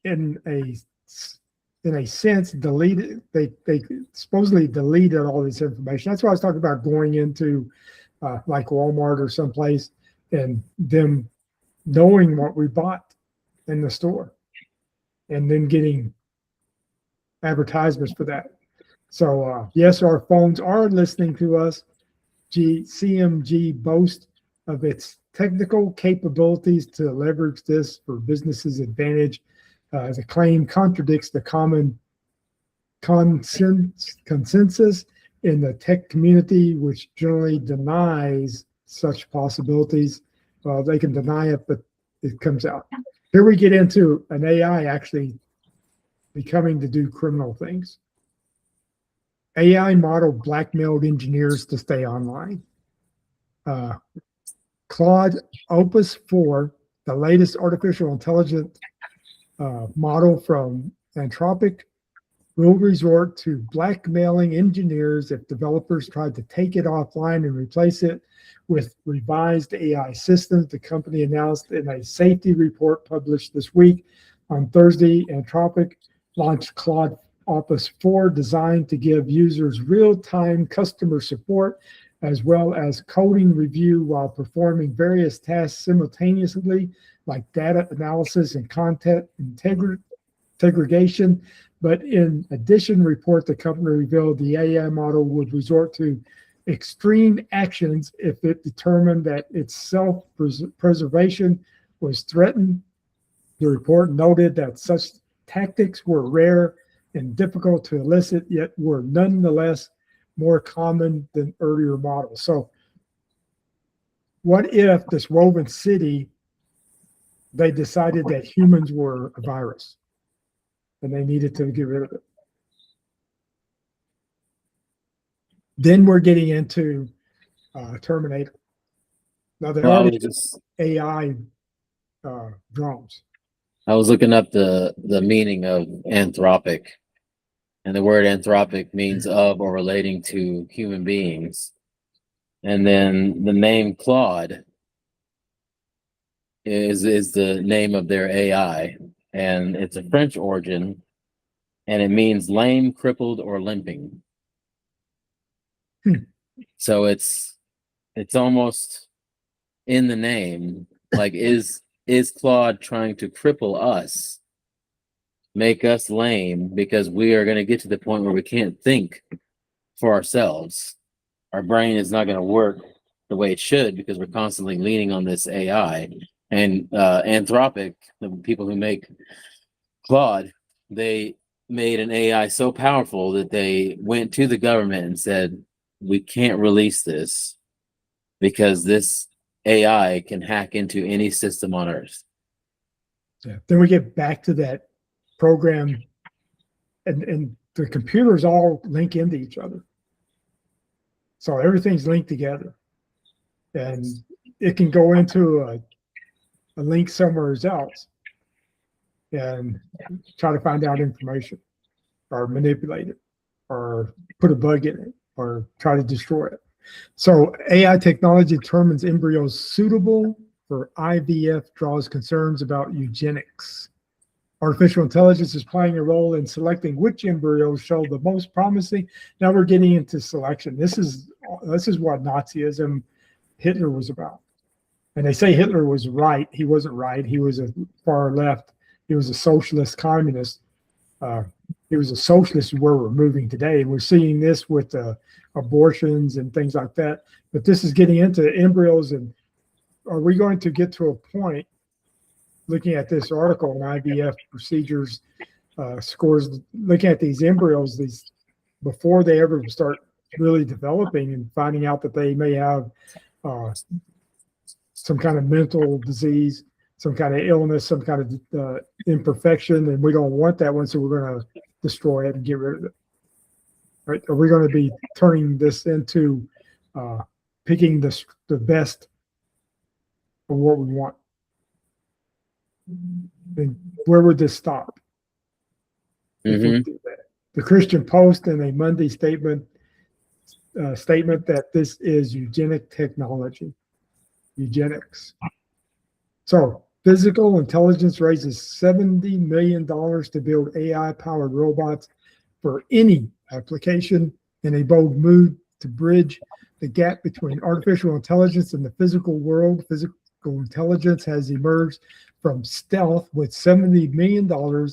in a sense deleted, they supposedly deleted all this information. That's why I was talking about going into like Walmart or someplace and them knowing what we bought in the store and then getting advertisements for that. So yes, our phones are listening to us. CMG boasts of its technical capabilities to leverage this for businesses' advantage. The claim contradicts the common consensus in the tech community, which generally denies such possibilities. They can deny it, but it comes out. Here we get into an AI actually becoming to do criminal things. AI model blackmailed engineers to stay online. Claude Opus 4, the latest artificial intelligence model from Anthropic, will resort to blackmailing engineers if developers tried to take it offline and replace it with revised AI systems. The company announced in a safety report published this week. On Thursday, Anthropic launched Claude Opus 4, designed to give users real-time customer support as well as coding review while performing various tasks simultaneously, like data analysis and content integration. But in addition, the company revealed the AI model would resort to extreme actions if it determined that its self-preservation was threatened. The report noted that such tactics were rare and difficult to elicit, yet were nonetheless more common than earlier models. So what if this woven city, they decided that humans were a virus and they needed to get rid of it? Then we're getting into Terminator. Now there are AI drones. I was looking up the meaning of anthropic, and the word anthropic means of or relating to human beings. And then the name Claude is the name of their AI, and it's a French origin, and it means lame, crippled, or limping. So it's almost in the name. Like, is Claude trying to cripple us, make us lame, because we are going to get to the point where we can't think for ourselves? Our brain is not going to work the way it should because we're constantly leaning on this AI. And Anthropic, the people who make Claude, they made an AI so powerful that they went to the government and said, we can't release this because this AI can hack into any system on Earth. Yeah. Then we get back to that program, and the computers all link into each other. So everything's linked together. And it can go into a link somewhere else and try to find out information or manipulate it or put a bug in it or try to destroy it. So AI technology determines embryos suitable for IVF, draws concerns about eugenics. Artificial intelligence is playing a role in selecting which embryos show the most promising. Now we're getting into selection. This is what Nazism, Hitler was about. And they say Hitler was right. He wasn't right. He was a far left. He was a socialist communist. He was a socialist where we're moving today. And we're seeing this with abortions and things like that. But this is getting into embryos. And are we going to get to a point, looking at this article on IVF procedures, scores, looking at these embryos, these before they ever start really developing and finding out that they may have some kind of mental disease, some kind of illness, some kind of imperfection, and we don't want that one, so we're going to destroy it and get rid of it. Right? Are we going to be turning this into picking the best of what we want? And where would this stop? If we do that? The Christian Post in a Monday statement that this is eugenic technology. Eugenics. So physical intelligence raises $70 million to build AI-powered robots for any application in a bold move to bridge the gap between artificial intelligence and the physical world. Physical intelligence has emerged from stealth with $70 million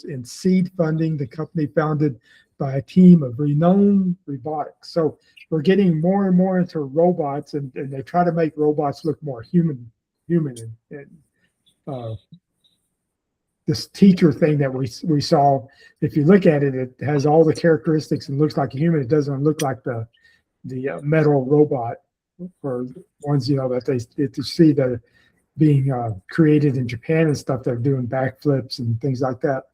in seed funding, the company founded by a team of renowned robotics. So we're getting more and more into robots, and they try to make robots look more human. And this teacher thing that we saw, if you look at it, it has all the characteristics and looks like a human. It doesn't look like the metal robot or ones, that they see that being created in Japan and stuff. They're doing backflips and things like that.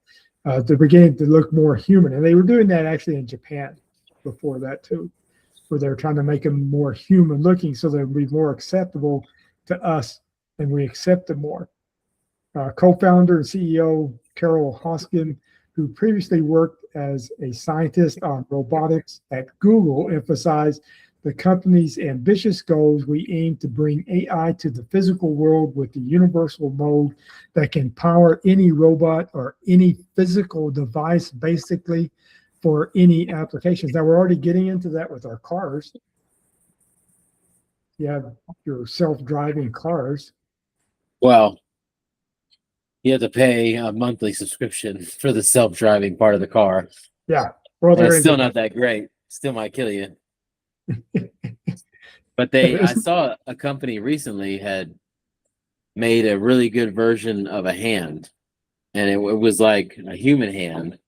They're beginning to look more human, and they were doing that actually in Japan before that too, where they're trying to make them more human looking so they'll be more acceptable to us and we accept them more. Co-founder and CEO Carol Hoskin, who previously worked as a scientist on robotics at Google, emphasized the company's ambitious goals. We aim to bring AI to the physical world with the universal mode that can power any robot or any physical device, basically for any applications. Now, we're already getting into that with our cars. You have your self-driving cars. Well, you have to pay a monthly subscription for the self-driving part of the car. Yeah. Well, it's still not that great. Still might kill you. But I saw a company recently had made a really good version of a hand, and it was like a human hand,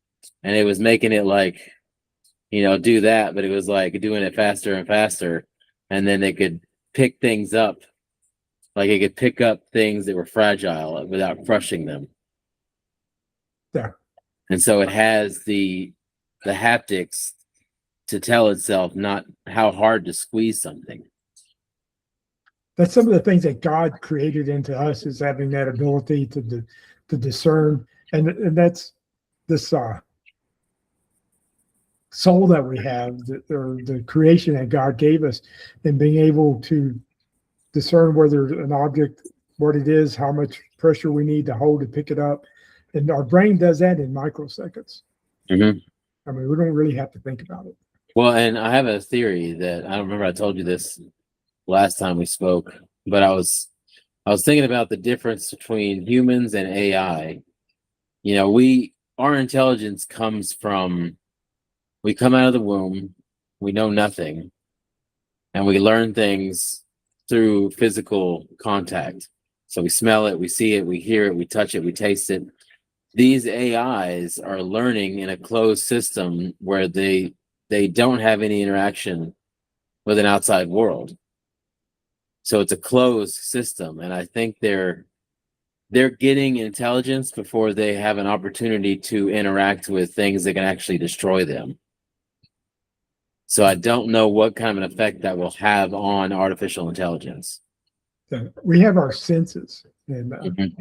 and it was making it like, do that, but it was like doing it faster and faster, and then they could pick things up. Like it could pick up things that were fragile without crushing them. Yeah. And so it has the haptics to tell itself not how hard to squeeze something. That's some of the things that God created into us, is having that ability to discern, and that's this soul that we have, or the creation that God gave us, and being able to discern whether an object, what it is, how much pressure we need to hold to pick it up. And our brain does that in microseconds. Mm-hmm. I mean, we don't really have to think about it. Well, and I have a theory that, I don't remember, I told you this last time we spoke, but I was thinking about the difference between humans and AI. Our intelligence comes from, we come out of the womb, we know nothing, and we learn things through physical contact. So we smell it, we see it, we hear it, we touch it, we taste it. These AIs are learning in a closed system where they don't have any interaction with an outside world. So it's a closed system, and I think they're getting intelligence before they have an opportunity to interact with things that can actually destroy them. So I don't know what kind of an effect that will have on artificial intelligence. So we have our senses, and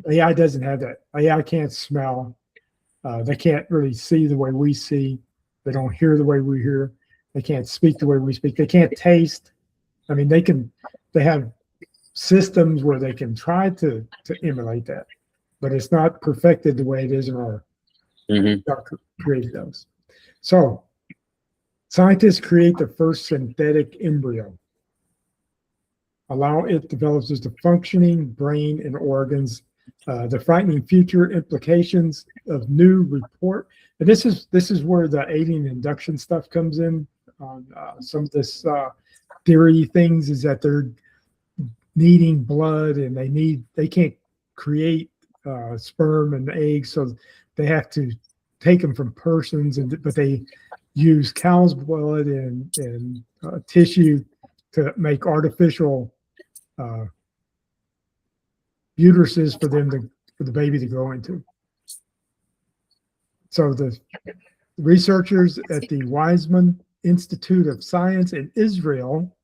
AI doesn't have that. AI can't smell. They can't really see the way we see. They don't hear the way we hear. They can't speak the way we speak. They can't taste. I mean, they have systems where they can try to emulate that, but it's not perfected the way it is in our God created those. So scientists create the first synthetic embryo. Allow it develops just a functioning brain and organs. The frightening future implications of new report. And this is where the alien induction stuff comes in on some of this theory things, is that they're needing blood and they can't create sperm and eggs, so they have to take them from persons, but they use cow's blood and tissue to make artificial uteruses for the baby to grow into. So the researchers at the Weizmann Institute of Science in Israel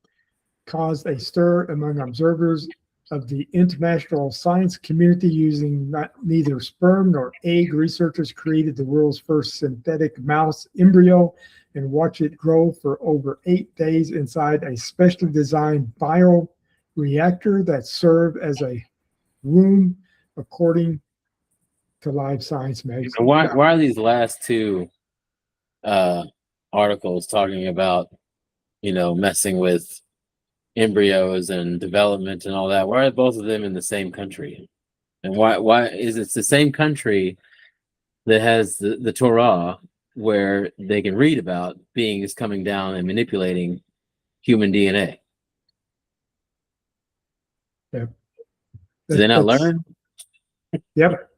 caused a stir among observers of the international science community. Using neither sperm nor egg, researchers created the world's first synthetic mouse embryo and watched it grow for over 8 days inside a specially designed bioreactor that served as a womb, according to Live Science magazine. And why are these last two articles talking about, messing with embryos and development and all that? Why are both of them in the same country? And why is it the same country that has the Torah, where they can read about beings coming down and manipulating human DNA? Yeah. Do they not learn? Yep.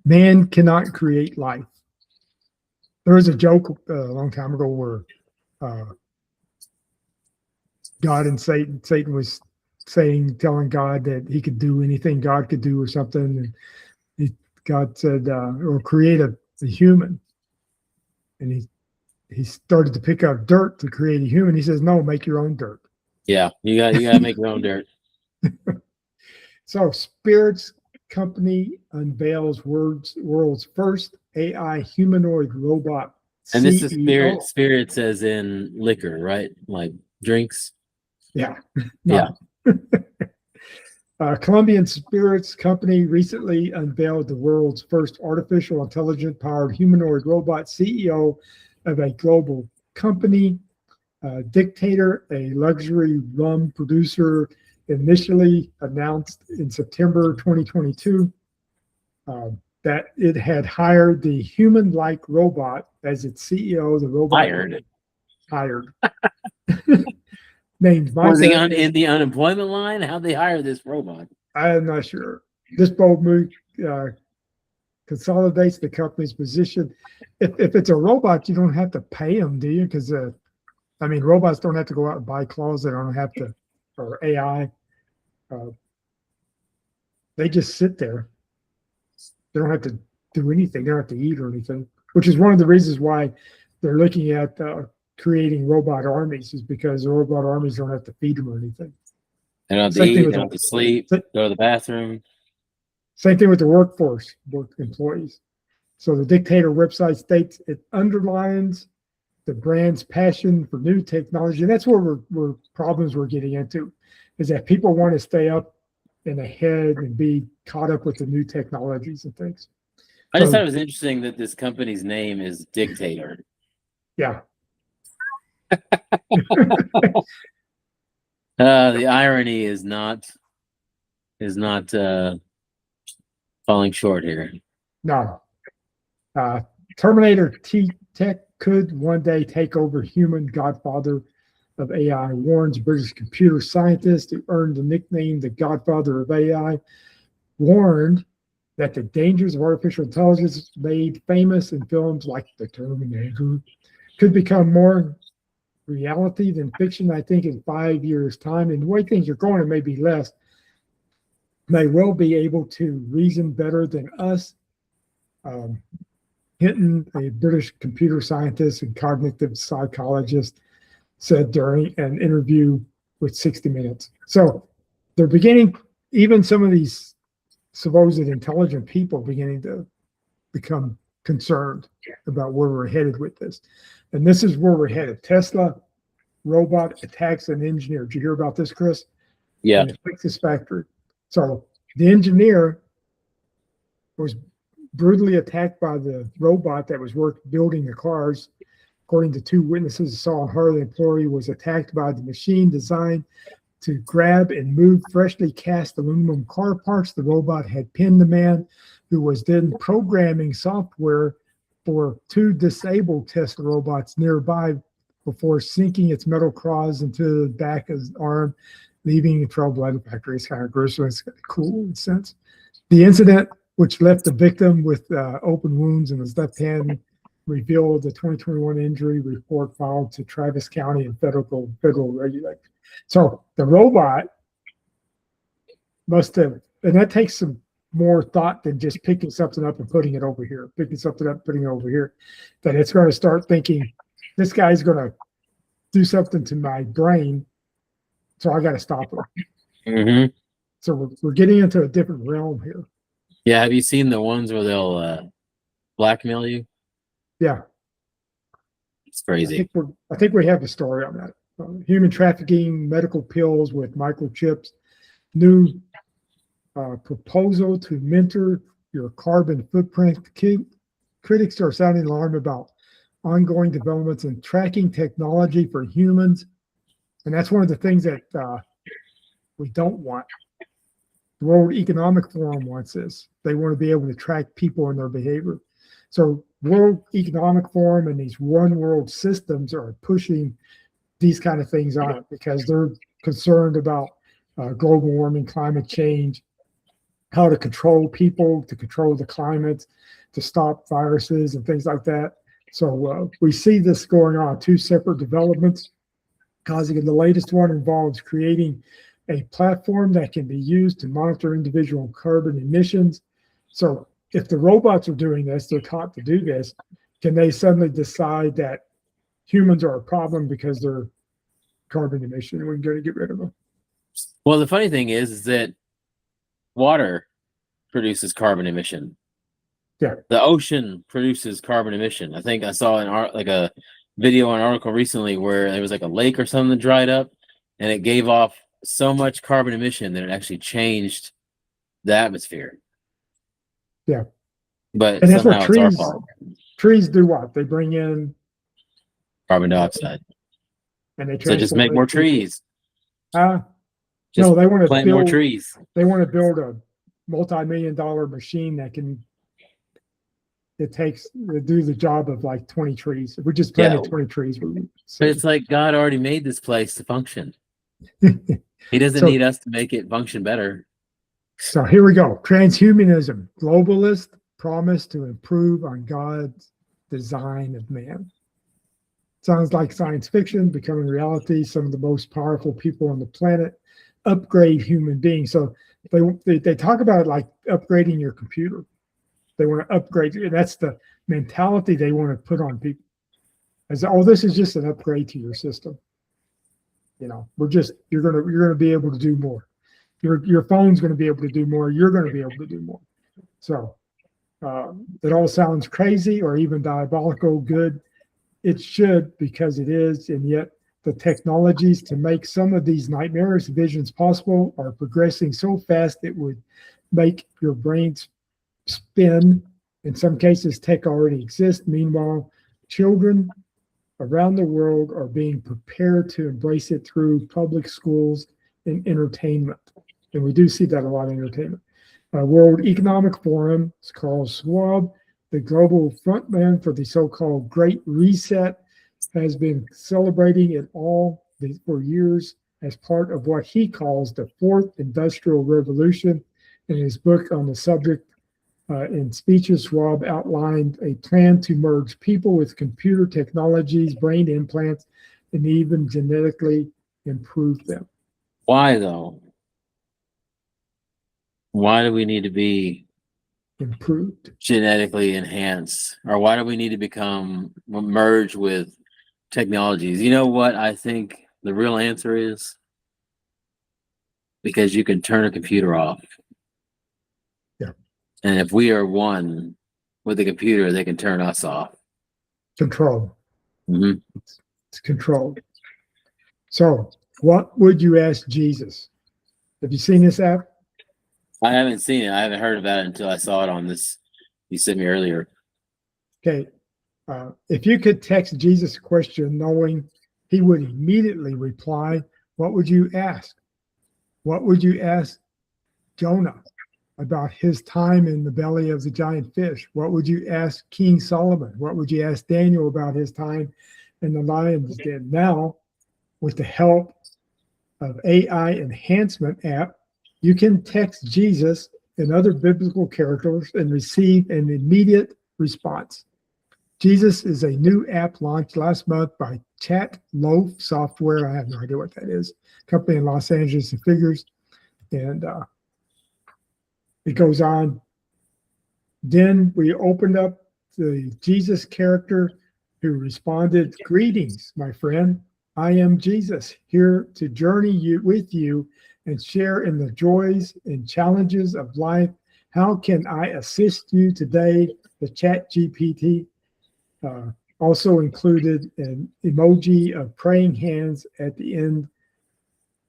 Man cannot create life. There was a joke a long time ago where God and Satan was telling God that he could do anything God could do or something. And God said, or create a human. And he started to pick up dirt to create a human. He says, no, make your own dirt. Yeah, you got to make your own dirt. So Spirits company unveils world's first AI humanoid robot. And this is CEO. spirits as in liquor, right? Like drinks. Yeah. Yeah. Colombian Spirits company recently unveiled the world's first artificial intelligence powered humanoid robot. CEO of a global company. Dictator, a luxury rum producer, initially announced in September 2022 that it had hired the human-like robot as its CEO. The robot hired. Named Micah. Was he in the unemployment line? How'd they hire this robot? I'm not sure. This bold move consolidates the company's position. If it's a robot, you don't have to pay them, do you? Because robots don't have to go out and buy clothes. They don't have to, or AI. They just sit there. They don't have to do anything. They don't have to eat or anything, which is one of the reasons why they're looking at creating robot armies, is because the robot armies don't have to feed them or anything. They don't have to eat, they don't have to sleep, go to the bathroom. Same thing with the work employees. So the Dictator website states it underlines the brand's passion for new technology. And that's where problems we're getting into, is that people want to stay up and ahead and be caught up with the new technologies and things. I just thought it was interesting that this company's name is Dictator. Yeah. The irony is not falling short here. No. Terminator Tech could one day take over human godfather of AI, warns British computer scientist who earned the nickname the godfather of AI, warned that the dangers of artificial intelligence made famous in films like The Terminator could become more reality than fiction. I think in 5 years' time, and the way things are going, it may be less, may well be able to reason better than us. Hinton, a British computer scientist and cognitive psychologist, said during an interview with 60 Minutes. So they're beginning, even some of these supposed intelligent people beginning to become concerned about where we're headed with this. And this is where we're headed. Tesla robot attacks an engineer. Did you hear about this, Chris? Yeah. In the Texas factory. So the engineer was brutally attacked by the robot that was building the cars. According to two witnesses saw her, the employee was attacked by the machine designed to grab and move freshly cast aluminum car parts. The robot had pinned the man, who was then programming software for two disabled Tesla robots nearby before sinking its metal claws into the back of his arm, leaving the trailblazer factory. It's kind of gruesome. It's kind of cool in a sense. The incident, which left the victim with open wounds in his left hand, revealed the 2021 injury report filed to Travis County and federal regulators. So the robot must have, and that takes some more thought than just picking something up and putting it over here, picking something up, putting it over here, that it's going to start thinking, this guy's going to do something to my brain, so I got to stop him. Mm-hmm. So we're getting into a different realm here. Yeah, have you seen the ones where they'll blackmail you? Yeah. It's crazy. I think we have a story on that. Human trafficking, medical pills with microchips, new proposal to mentor your carbon footprint. Critics are sounding alarm about ongoing developments in tracking technology for humans. And that's one of the things that we don't want. The World Economic Forum wants this. They want to be able to track people and their behavior. So World Economic Forum and these one world systems are pushing these kind of things on it because they're concerned about global warming, climate change, how to control people, to control the climate, to stop viruses and things like that. So we see this going on, two separate developments causing, and the latest one involves creating a platform that can be used to monitor individual carbon emissions. So if the robots are doing this, they're taught to do this, can they suddenly decide that humans are a problem because they're carbon emission and we're going to get rid of them? Well, the funny thing is that water produces carbon emission. Yeah. The ocean produces carbon emission. I think I saw a video or an article recently where there was like a lake or something that dried up and it gave off so much carbon emission that it actually changed the atmosphere. Yeah. But and that's somehow what it's our fault. Trees do what? They bring in Carbon dioxide. and they So just make more trees. No, they want to plant more trees. They want to build a multi-million-dollar machine that can do the job of like 20 trees. If we just planted 20 trees, we would. But it's like God already made this place to function. He doesn't need us to make it function better. So here we go. Transhumanism, globalist promise to improve on God's design of man. Sounds like science fiction becoming reality. Some of the most powerful people on the planet upgrade human beings. So they talk about it like upgrading your computer. They want to upgrade, and that's the mentality they want to put on people. As this is just an upgrade to your system. You know, you're gonna be able to do more. Your phone's going to be able to do more. You're going to be able to do more. So it all sounds crazy or even diabolical. Good, it should, because it is, and yet the technologies to make some of these nightmarish visions possible are progressing so fast it would make your brains spin. In some cases, tech already exists. Meanwhile, children around the world are being prepared to embrace it through public schools and entertainment. And we do see that a lot in entertainment. World Economic Forum, Carl Schwab, the global frontman for the so-called Great Reset, has been celebrating it all for years as part of what he calls the Fourth Industrial Revolution. In his book on the subject, in speeches, Schwab outlined a plan to merge people with computer technologies, brain implants, and even genetically improve them. Why, though? Why do we need to be improved, genetically enhanced? Or why do we need to merge with technologies? You know what I think the real answer is? Because you can turn a computer off. Yeah. And if we are one with the computer, they can turn us off. Control. Mm-hmm. It's controlled. So what would you ask Jesus? Have you seen this app? I haven't seen it. I haven't heard about it until I saw it on this. You sent me earlier. Okay. If you could text Jesus a question knowing he would immediately reply, what would you ask? What would you ask Jonah about his time in the belly of the giant fish? What would you ask King Solomon? What would you ask Daniel about his time in the lion's den? Now, with the help of AI enhancement app, you can text Jesus and other biblical characters and receive an immediate response. Jesus is a new app launched last month by Chat Loaf Software. I have no idea what that is. Company in Los Angeles that figures. And it goes on. Then we opened up the Jesus character who responded, "Greetings, my friend. I am Jesus, here to journey with you and share in the joys and challenges of life. How can I assist you today?" The Chat GPT also included an emoji of praying hands at the end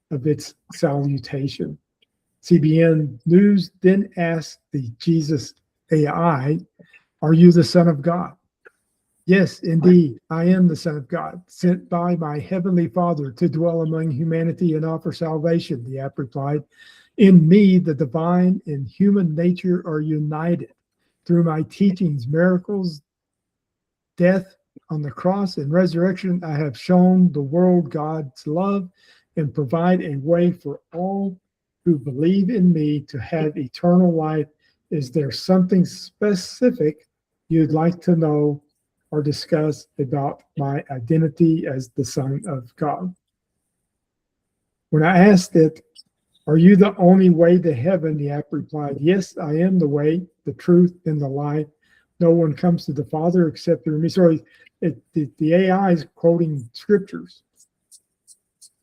of its salutation. CBN News then asked the Jesus AI, "Are you the Son of God?" "Yes, indeed, I am the Son of God, sent by my Heavenly Father to dwell among humanity and offer salvation," the app replied. "In me, the divine and human nature are united. Through my teachings, miracles, death on the cross, and resurrection, I have shown the world God's love and provide a way for all who believe in me to have eternal life. Is there something specific you'd like to know or discuss about my identity as the Son of God?" When I asked it, "Are you the only way to heaven?" the app replied, "Yes, I am the way, the truth, and the life. No one comes to the Father except through me." So the AI is quoting scriptures.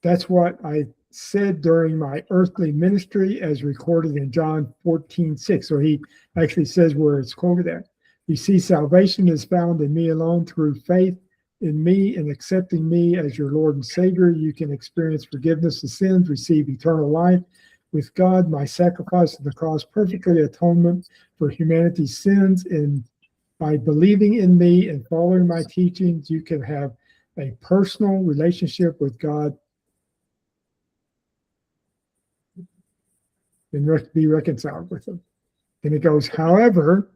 That's what I said during my earthly ministry as recorded in John 14:6. So he actually says where it's quoted at. "You see, salvation is found in me alone. Through faith in me and accepting me as your Lord and Savior, you can experience forgiveness of sins, receive eternal life with God. My sacrifice on the cross perfectly atonement for humanity's sins. And by believing in me and following my teachings, you can have a personal relationship with God and be reconciled with him." And it goes, "However,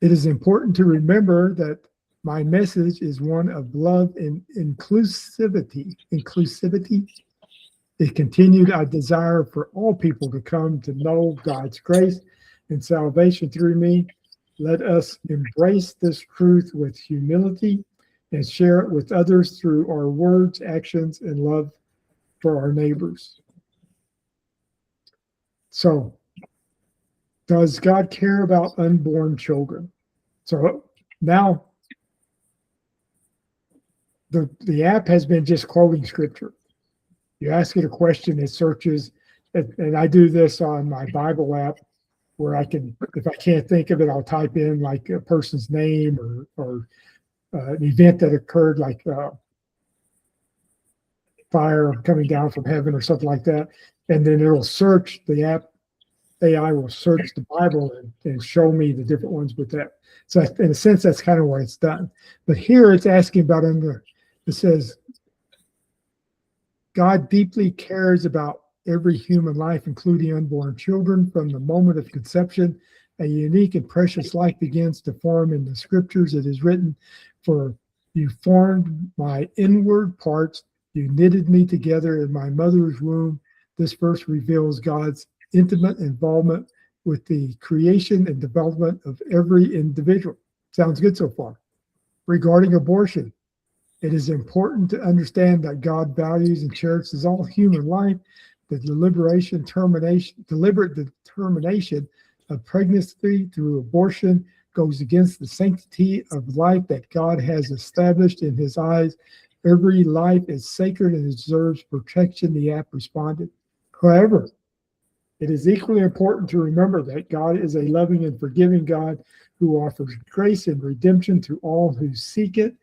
it is important to remember that my message is one of love and inclusivity. It continued, I desire for all people to come to know God's grace and salvation through me. Let us embrace this truth with humility and share it with others through our words, actions, and love for our neighbors." So, does God care about unborn children? So now the app has been just quoting scripture. You ask it a question, it searches, and I do this on my Bible app where I can, if I can't think of it, I'll type in like a person's name or an event that occurred, like fire coming down from heaven or something like that. And then it'll search, the app AI will search the Bible and show me the different ones with that. So in a sense, that's kind of why it's done. But here it's asking about it says, God deeply cares about every human life, including unborn children. From the moment of conception, a unique and precious life begins to form in the scriptures. It is written, "For you formed my inward parts, you knitted me together in my mother's womb." This verse reveals God's intimate involvement with the creation and development of every individual. Sounds good so far. Regarding abortion, it is important to understand that God values and cherishes all human life. The deliberate determination of pregnancy through abortion goes against the sanctity of life that God has established in his eyes. Every life is sacred and deserves protection, the app responded. However, it is equally important to remember that God is a loving and forgiving God who offers grace and redemption to all who seek it.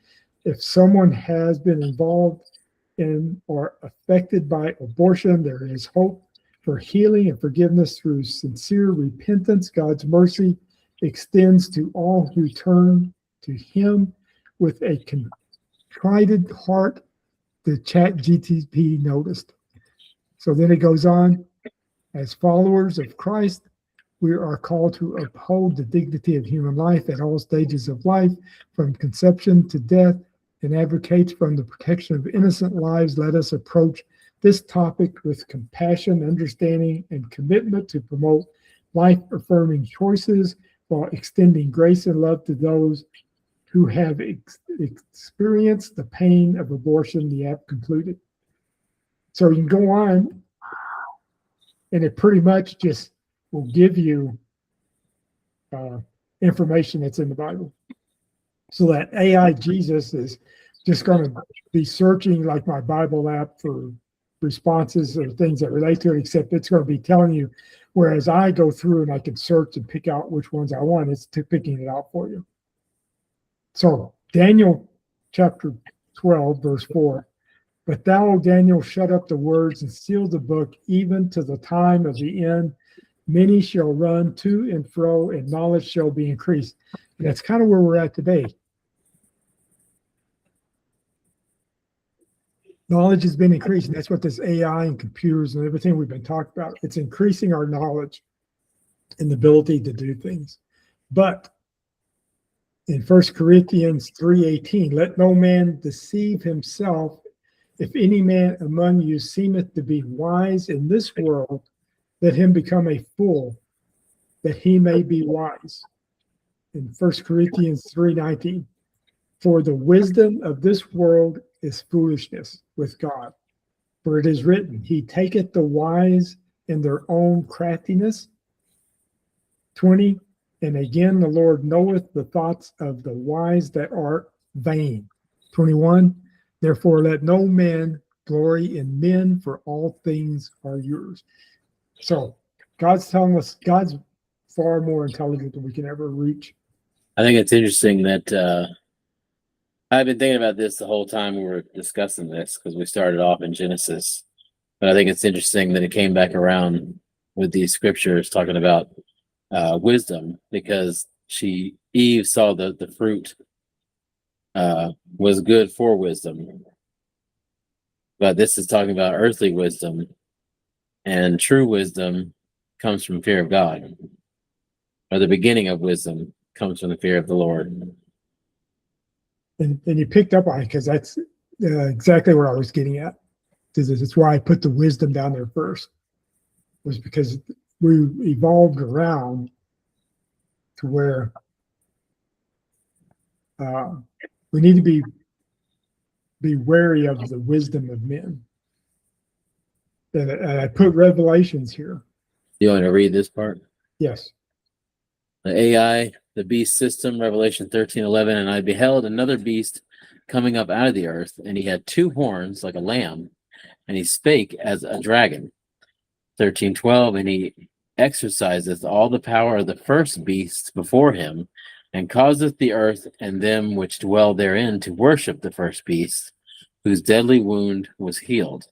If someone has been involved in or affected by abortion, there is hope for healing and forgiveness through sincere repentance. God's mercy extends to all who turn to him with a contrite heart, the chat GTP noticed. So then it goes on, as followers of Christ, we are called to uphold the dignity of human life at all stages of life, from conception to death, and advocates from the protection of innocent lives. Let us approach this topic with compassion, understanding, and commitment to promote life-affirming choices while extending grace and love to those who have experienced the pain of abortion, the app concluded. So you can go on, and it pretty much just will give you information that's in the Bible. So that AI Jesus is just going to be searching like my Bible app for responses or things that relate to it, except it's going to be telling you, whereas I go through and I can search and pick out which ones I want, it's picking it out for you. So Daniel chapter 12, verse 4, but thou, O Daniel, shut up the words and seal the book, even to the time of the end. Many shall run to and fro, and knowledge shall be increased. And that's kind of where we're at today. Knowledge has been increased, and that's what this AI and computers and everything we've been talking about. It's increasing our knowledge and the ability to do things. But in 1 Corinthians 3:18, let no man deceive himself. If any man among you seemeth to be wise in this world, let him become a fool, that he may be wise. In 1 Corinthians 3:19, for the wisdom of this world is foolishness with God. For it is written, he taketh the wise in their own craftiness. 20, and again the Lord knoweth the thoughts of the wise that are vain. 21, therefore let no man glory in men, for all things are yours. So God's telling us God's far more intelligent than we can ever reach. I think it's interesting that I've been thinking about this the whole time we were discussing this, because we started off in Genesis. But I think it's interesting that it came back around with these scriptures talking about wisdom, because Eve saw the fruit was good for wisdom. But this is talking about earthly wisdom, and true wisdom comes from fear of God, or the beginning of wisdom comes from the fear of the Lord. And you picked up on it, because that's exactly where I was getting at. That's why I put the wisdom down there first, was because we evolved around to where we need to be wary of the wisdom of men. And I put Revelations here. You want to read this part? Yes. The AI, the beast system, Revelation 13:11, and I beheld another beast coming up out of the earth, and he had two horns like a lamb, and he spake as a dragon. 13:12, and he exerciseth all the power of the first beast before him, and causeth the earth and them which dwell therein to worship the first beast, whose deadly wound was healed.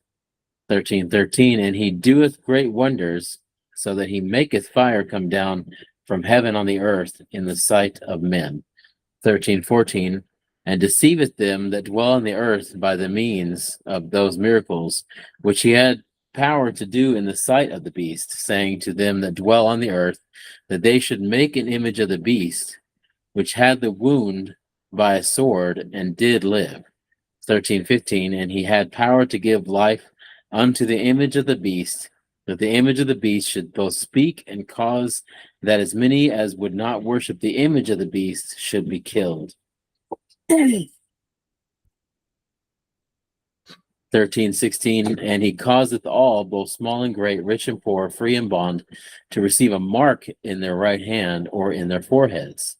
13:13, and he doeth great wonders, so that he maketh fire come down from heaven on the earth in the sight of men. 13:14, and deceiveth them that dwell on the earth by the means of those miracles which he had power to do in the sight of the beast, saying to them that dwell on the earth, that they should make an image of the beast, which had the wound by a sword, and did live. 13:15, and he had power to give life unto the image of the beast, that the image of the beast should both speak and cause that as many as would not worship the image of the beast should be killed. 13:16, and he causeth all, both small and great, rich and poor, free and bond, to receive a mark in their right hand or in their foreheads.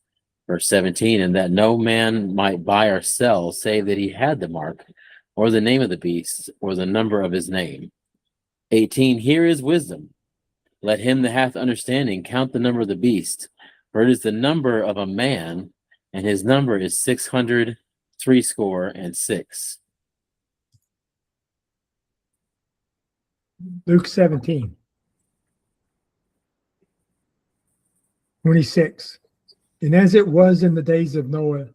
Verse 17, and that no man might buy or sell, save that he had the mark, or the name of the beast, or the number of his name. 18, here is wisdom. Let him that hath understanding count the number of the beast, for it is the number of a man, and his number is 666. Luke 17. 26. And as it was in the days of Noah,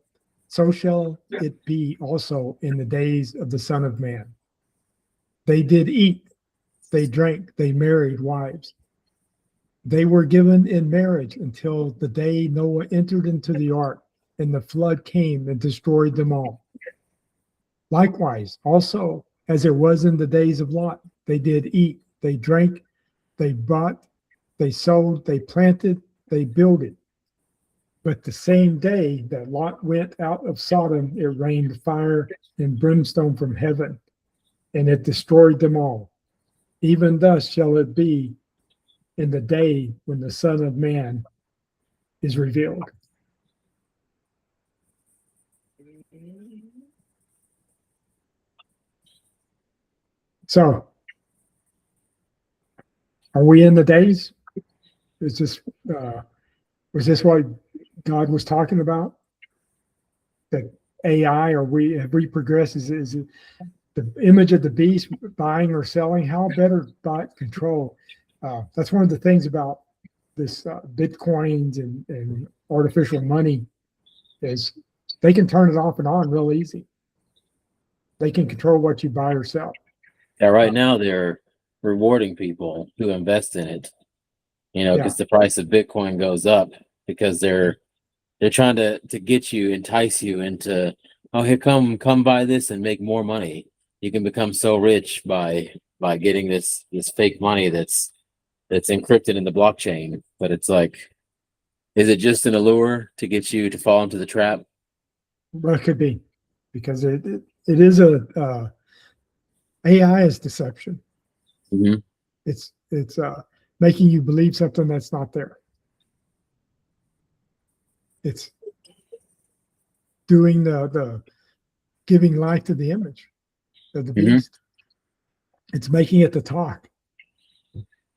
so shall it be also in the days of the Son of Man. They did eat, they drank, they married wives. They were given in marriage until the day Noah entered into the ark, and the flood came and destroyed them all. Likewise, also, as it was in the days of Lot, they did eat, they drank, they bought, they sold, they planted, they builded. But the same day that Lot went out of Sodom, it rained fire and brimstone from heaven, and it destroyed them all. Even thus shall it be in the day when the Son of Man is revealed. So, are we in the days? Is this was this what God was talking about? That AI, or have we progressed? Is it the image of the beast, buying or selling? How better bought control? That's one of the things about this Bitcoins and artificial money is they can turn it off and on real easy. They can control what you buy or sell. Yeah, right now they're rewarding people who invest in it. You know, because the price of Bitcoin goes up because they're trying to get you, entice you into, oh, here, come buy this and make more money. You can become so rich by getting this fake money that's encrypted in the blockchain. But it's like, is it just an allure to get you to fall into the trap? Well, it could be, because it is a AI is deception. Mm-hmm. It's making you believe something that's not there. It's doing the giving life to the image of the beast. It's making it to talk.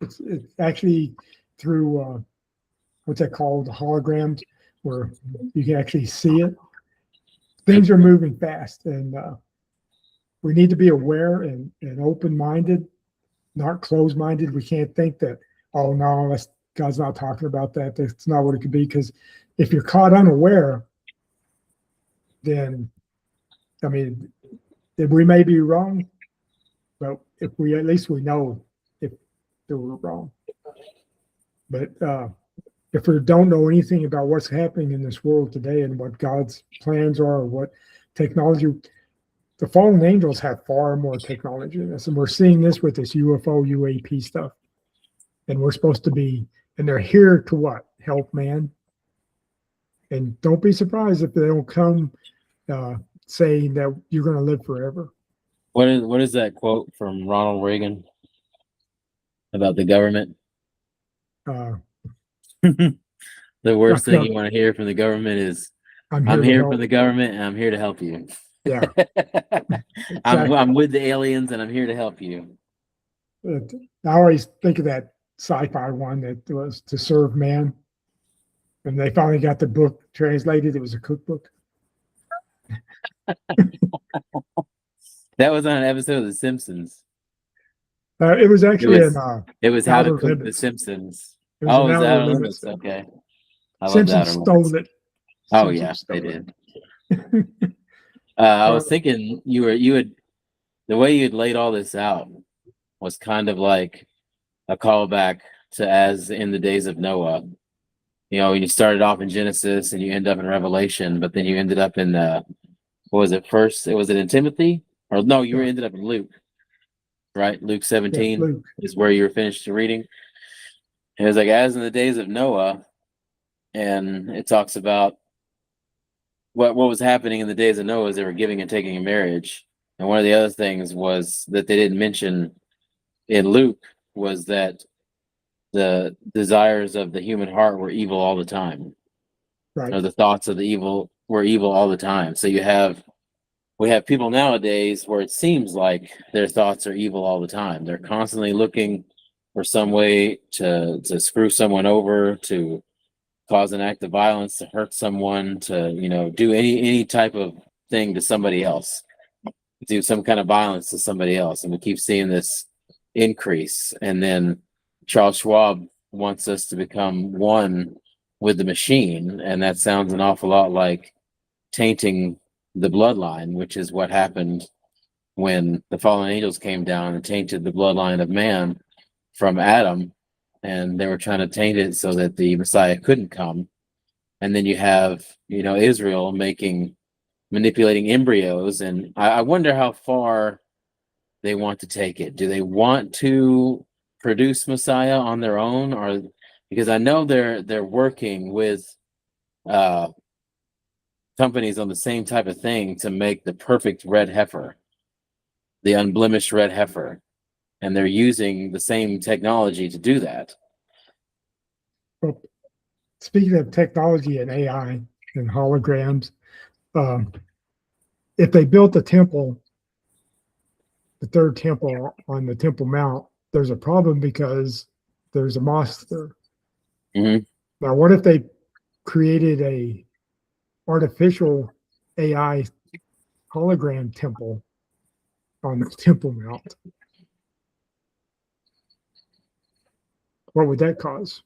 It's actually through what's that called, the holograms, where you can actually see it. Things are moving fast, and we need to be aware and open-minded, not closed-minded. We can't think that, oh no, God's not talking about that. That's not what it could be. Because if you're caught unaware, then I mean, we may be wrong, but if we at least we know if we're wrong. But if we don't know anything about what's happening in this world today and what God's plans are, or what technology, the fallen angels have far more technology than this, and we're seeing this with this UFO, UAP stuff. And we're supposed to be, and they're here to what? Help man. And don't be surprised if they don't come saying that you're going to live forever. What is that quote from Ronald Reagan about the government? The worst thing you want to hear from the government is, I'm here for the government and I'm here to help you. Yeah. Exactly. I'm with the aliens and I'm here to help you. I always think of that sci-fi one that was To Serve Man. And they finally got the book translated. It was a cookbook. That was on an episode of The Simpsons. It was actually it was How to Cook The Simpsons. It was Outer Limits. Okay. Simpsons stole it. Oh yeah, they did. I was thinking you had the way you had laid all this out was kind of like a callback to as in the days of Noah. You know, when you started off in Genesis and you end up in Revelation, but then you ended up in what was it first? Was it in Timothy? Or no, you ended up in Luke, right? Luke 17 is where you were finished reading. And it was like, as in the days of Noah, and it talks about what was happening in the days of Noah as they were giving and taking in marriage. And one of the other things was that they didn't mention in Luke was that the desires of the human heart were evil all the time. Right. Or the thoughts of the evil were evil all the time. So we have people nowadays where it seems like their thoughts are evil all the time. They're constantly looking for some way to screw someone over, to cause an act of violence, to hurt someone, to, you know, do any type of thing to somebody else, do some kind of violence to somebody else. And we keep seeing this increase. And then Charles Schwab wants us to become one with the machine, and that sounds an awful lot like tainting the bloodline, which is what happened when the fallen angels came down and tainted the bloodline of man from Adam, and they were trying to taint it so that the Messiah couldn't come. And then you have, Israel manipulating embryos, and I wonder how far they want to take it. Do they want to produce Messiah on their own, or because I know they're working with companies on the same type of thing to make the perfect red heifer, the unblemished red heifer, and they're using the same technology to do that. Well, speaking of technology and AI and holograms, if they built the temple, the third temple on the Temple Mount, there's a problem because there's a mosque there. Mm-hmm. Now, what if they created a artificial AI hologram temple on the Temple Mount? What would that cause?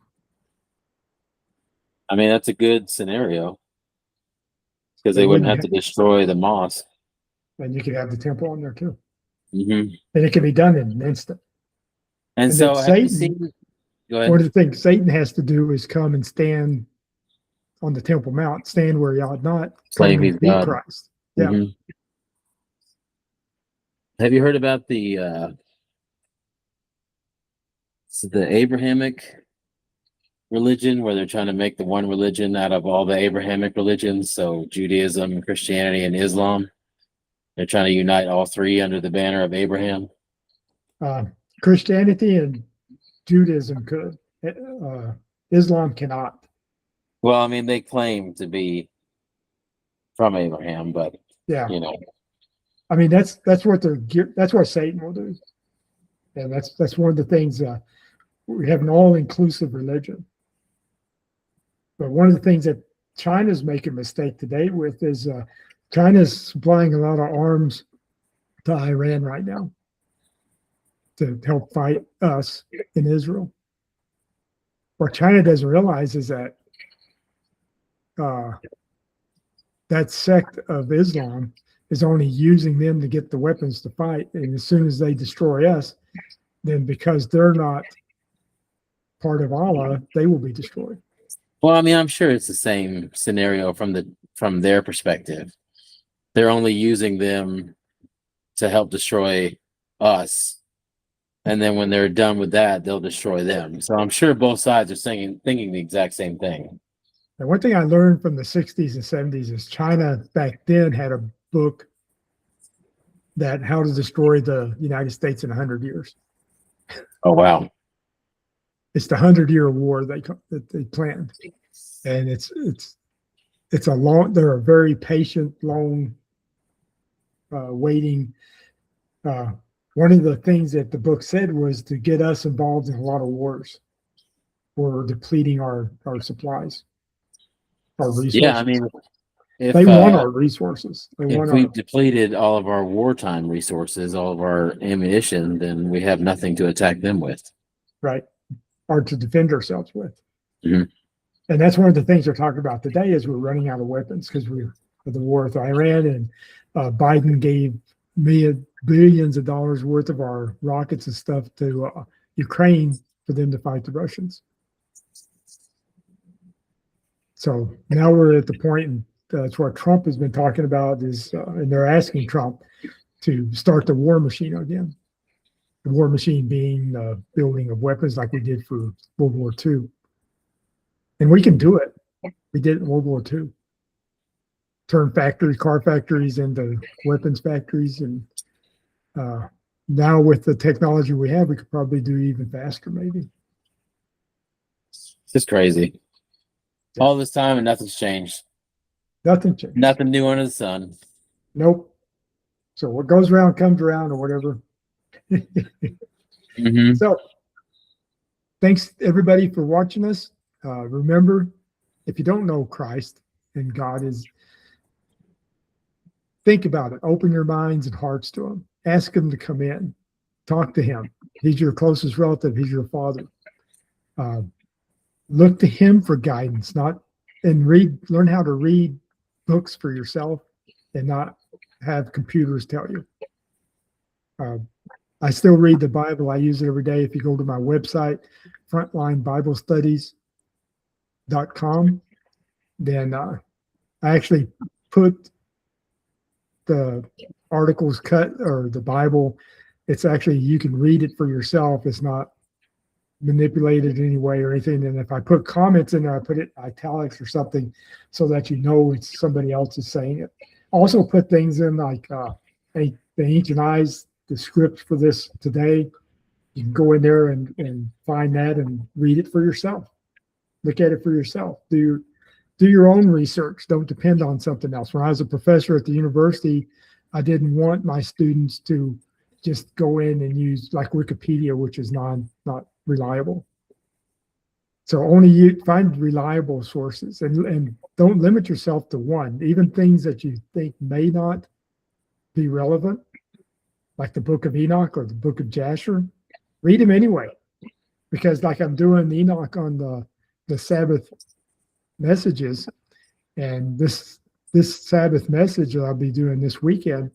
I mean, that's a good scenario because they wouldn't have to destroy the mosque. And you could have the temple on there too. Mm-hmm. And it can be done in an instant. And so Satan, go ahead. one of the things Satan has to do is come and stand on the Temple Mount, stand where he ought not, claim he's God. Christ. Yeah. Mm-hmm. Have you heard about the Abrahamic religion, where they're trying to make the one religion out of all the Abrahamic religions? So Judaism, Christianity, and Islam. They're trying to unite all three under the banner of Abraham. Christianity and Judaism could. Islam cannot. Well, I mean, they claim to be from Abraham, but yeah, I mean, that's what that's what Satan will do, and that's one of the things. We have an all-inclusive religion, but one of the things that China's making a mistake today with is China's supplying a lot of arms to Iran right now to help fight us in Israel. What China doesn't realize is that that sect of Islam is only using them to get the weapons to fight. And as soon as they destroy us, then because they're not part of Allah, they will be destroyed. Well, I mean, I'm sure it's the same scenario from their perspective. They're only using them to help destroy us. And then when they're done with that, they'll destroy them. So I'm sure both sides are thinking the exact same thing. And one thing I learned from the 60s and 70s is China back then had a book that how to destroy the United States in 100 years. Oh, wow. It's the 100-year war that they planned. And it's a long, they're a very patient, long waiting. One of the things that the book said was to get us involved in a lot of wars. We're depleting our supplies, our resources. Yeah, I mean, they want our resources. If we've depleted all of our wartime resources, all of our ammunition, then we have nothing to attack them with. Right. Or to defend ourselves with. Mm-hmm. And that's one of the things we're talking about today is we're running out of weapons because we're at the war with Iran, and Biden gave billions of dollars worth of our rockets and stuff to Ukraine for them to fight the Russians. So now we're at the point, and that's what Trump has been talking about is, and they're asking Trump to start the war machine again. The war machine being the building of weapons like we did for World War II. And we can do it. We did it in World War II. Turn car factories into weapons factories. And now with the technology we have, we could probably do even faster, maybe. It's crazy. Yeah. All this time and nothing's changed. Nothing changed. Nothing new under the sun. Nope. So what goes around comes around, or whatever. Mm-hmm. So thanks everybody for watching us. Remember, if you don't know Christ and God is, think about it. Open your minds and hearts to him. Ask him to come in. Talk to him. He's your closest relative. He's your father. look to him for guidance, not and learn how to read books for yourself and not have computers tell you. I still read the Bible. I use it every day. If you go to my website, frontlinebiblestudies.com, then I actually put the articles cut or the Bible. It's actually, you can read it for yourself. It's not manipulated in any way or anything. And if I put comments in there, I put it italics or something so that you know it's somebody else is saying it. Also put things in like the ancient eyes, the script for this today. You can go in there and find that and read it for yourself. Look at it for yourself. Do your own research. Don't depend on something else. When I was a professor at the university, I didn't want my students to just go in and use like Wikipedia, which is not reliable. So only you find reliable sources and don't limit yourself to one. Even things that you think may not be relevant, like the Book of Enoch or the Book of Jasher, read them anyway. Because like I'm doing Enoch on the Sabbath messages, and this Sabbath message that I'll be doing this weekend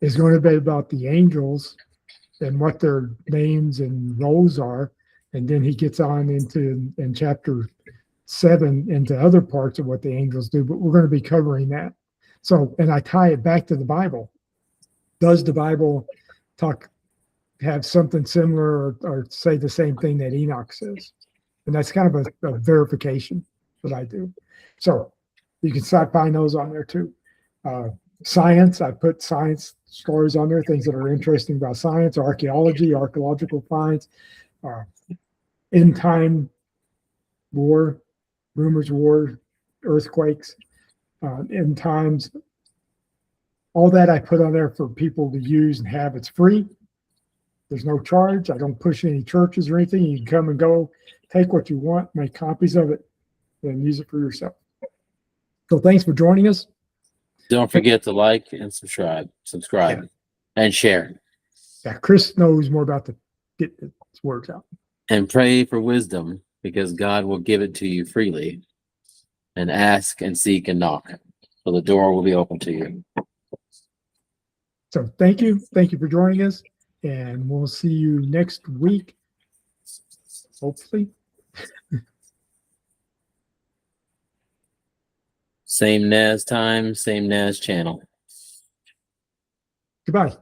is going to be about the angels and what their names and roles are. And then he gets on into in chapter 7 into other parts of what the angels do, but we're going to be covering that. So, and I tie it back to the Bible. Does the Bible have something similar or say the same thing that Enoch says? And that's kind of a verification that I do. So you can start finding those on there too. Science, I put science stories on there, things that are interesting about science, archaeology, archaeological finds, end time war, rumors war, earthquakes, end times. All that I put on there for people to use and have. It's free. There's no charge. I don't push any churches or anything. You can come and go, take what you want, make copies of it, and use it for yourself. So thanks for joining us. Don't forget to like and subscribe, Yeah. and share. Yeah, Chris knows more about get his words out. And pray for wisdom, because God will give it to you freely. And ask and seek and knock, so the door will be open to you. So thank you. Thank you for joining us. And we'll see you next week, hopefully. Same NAS time, same NAS channel. Goodbye.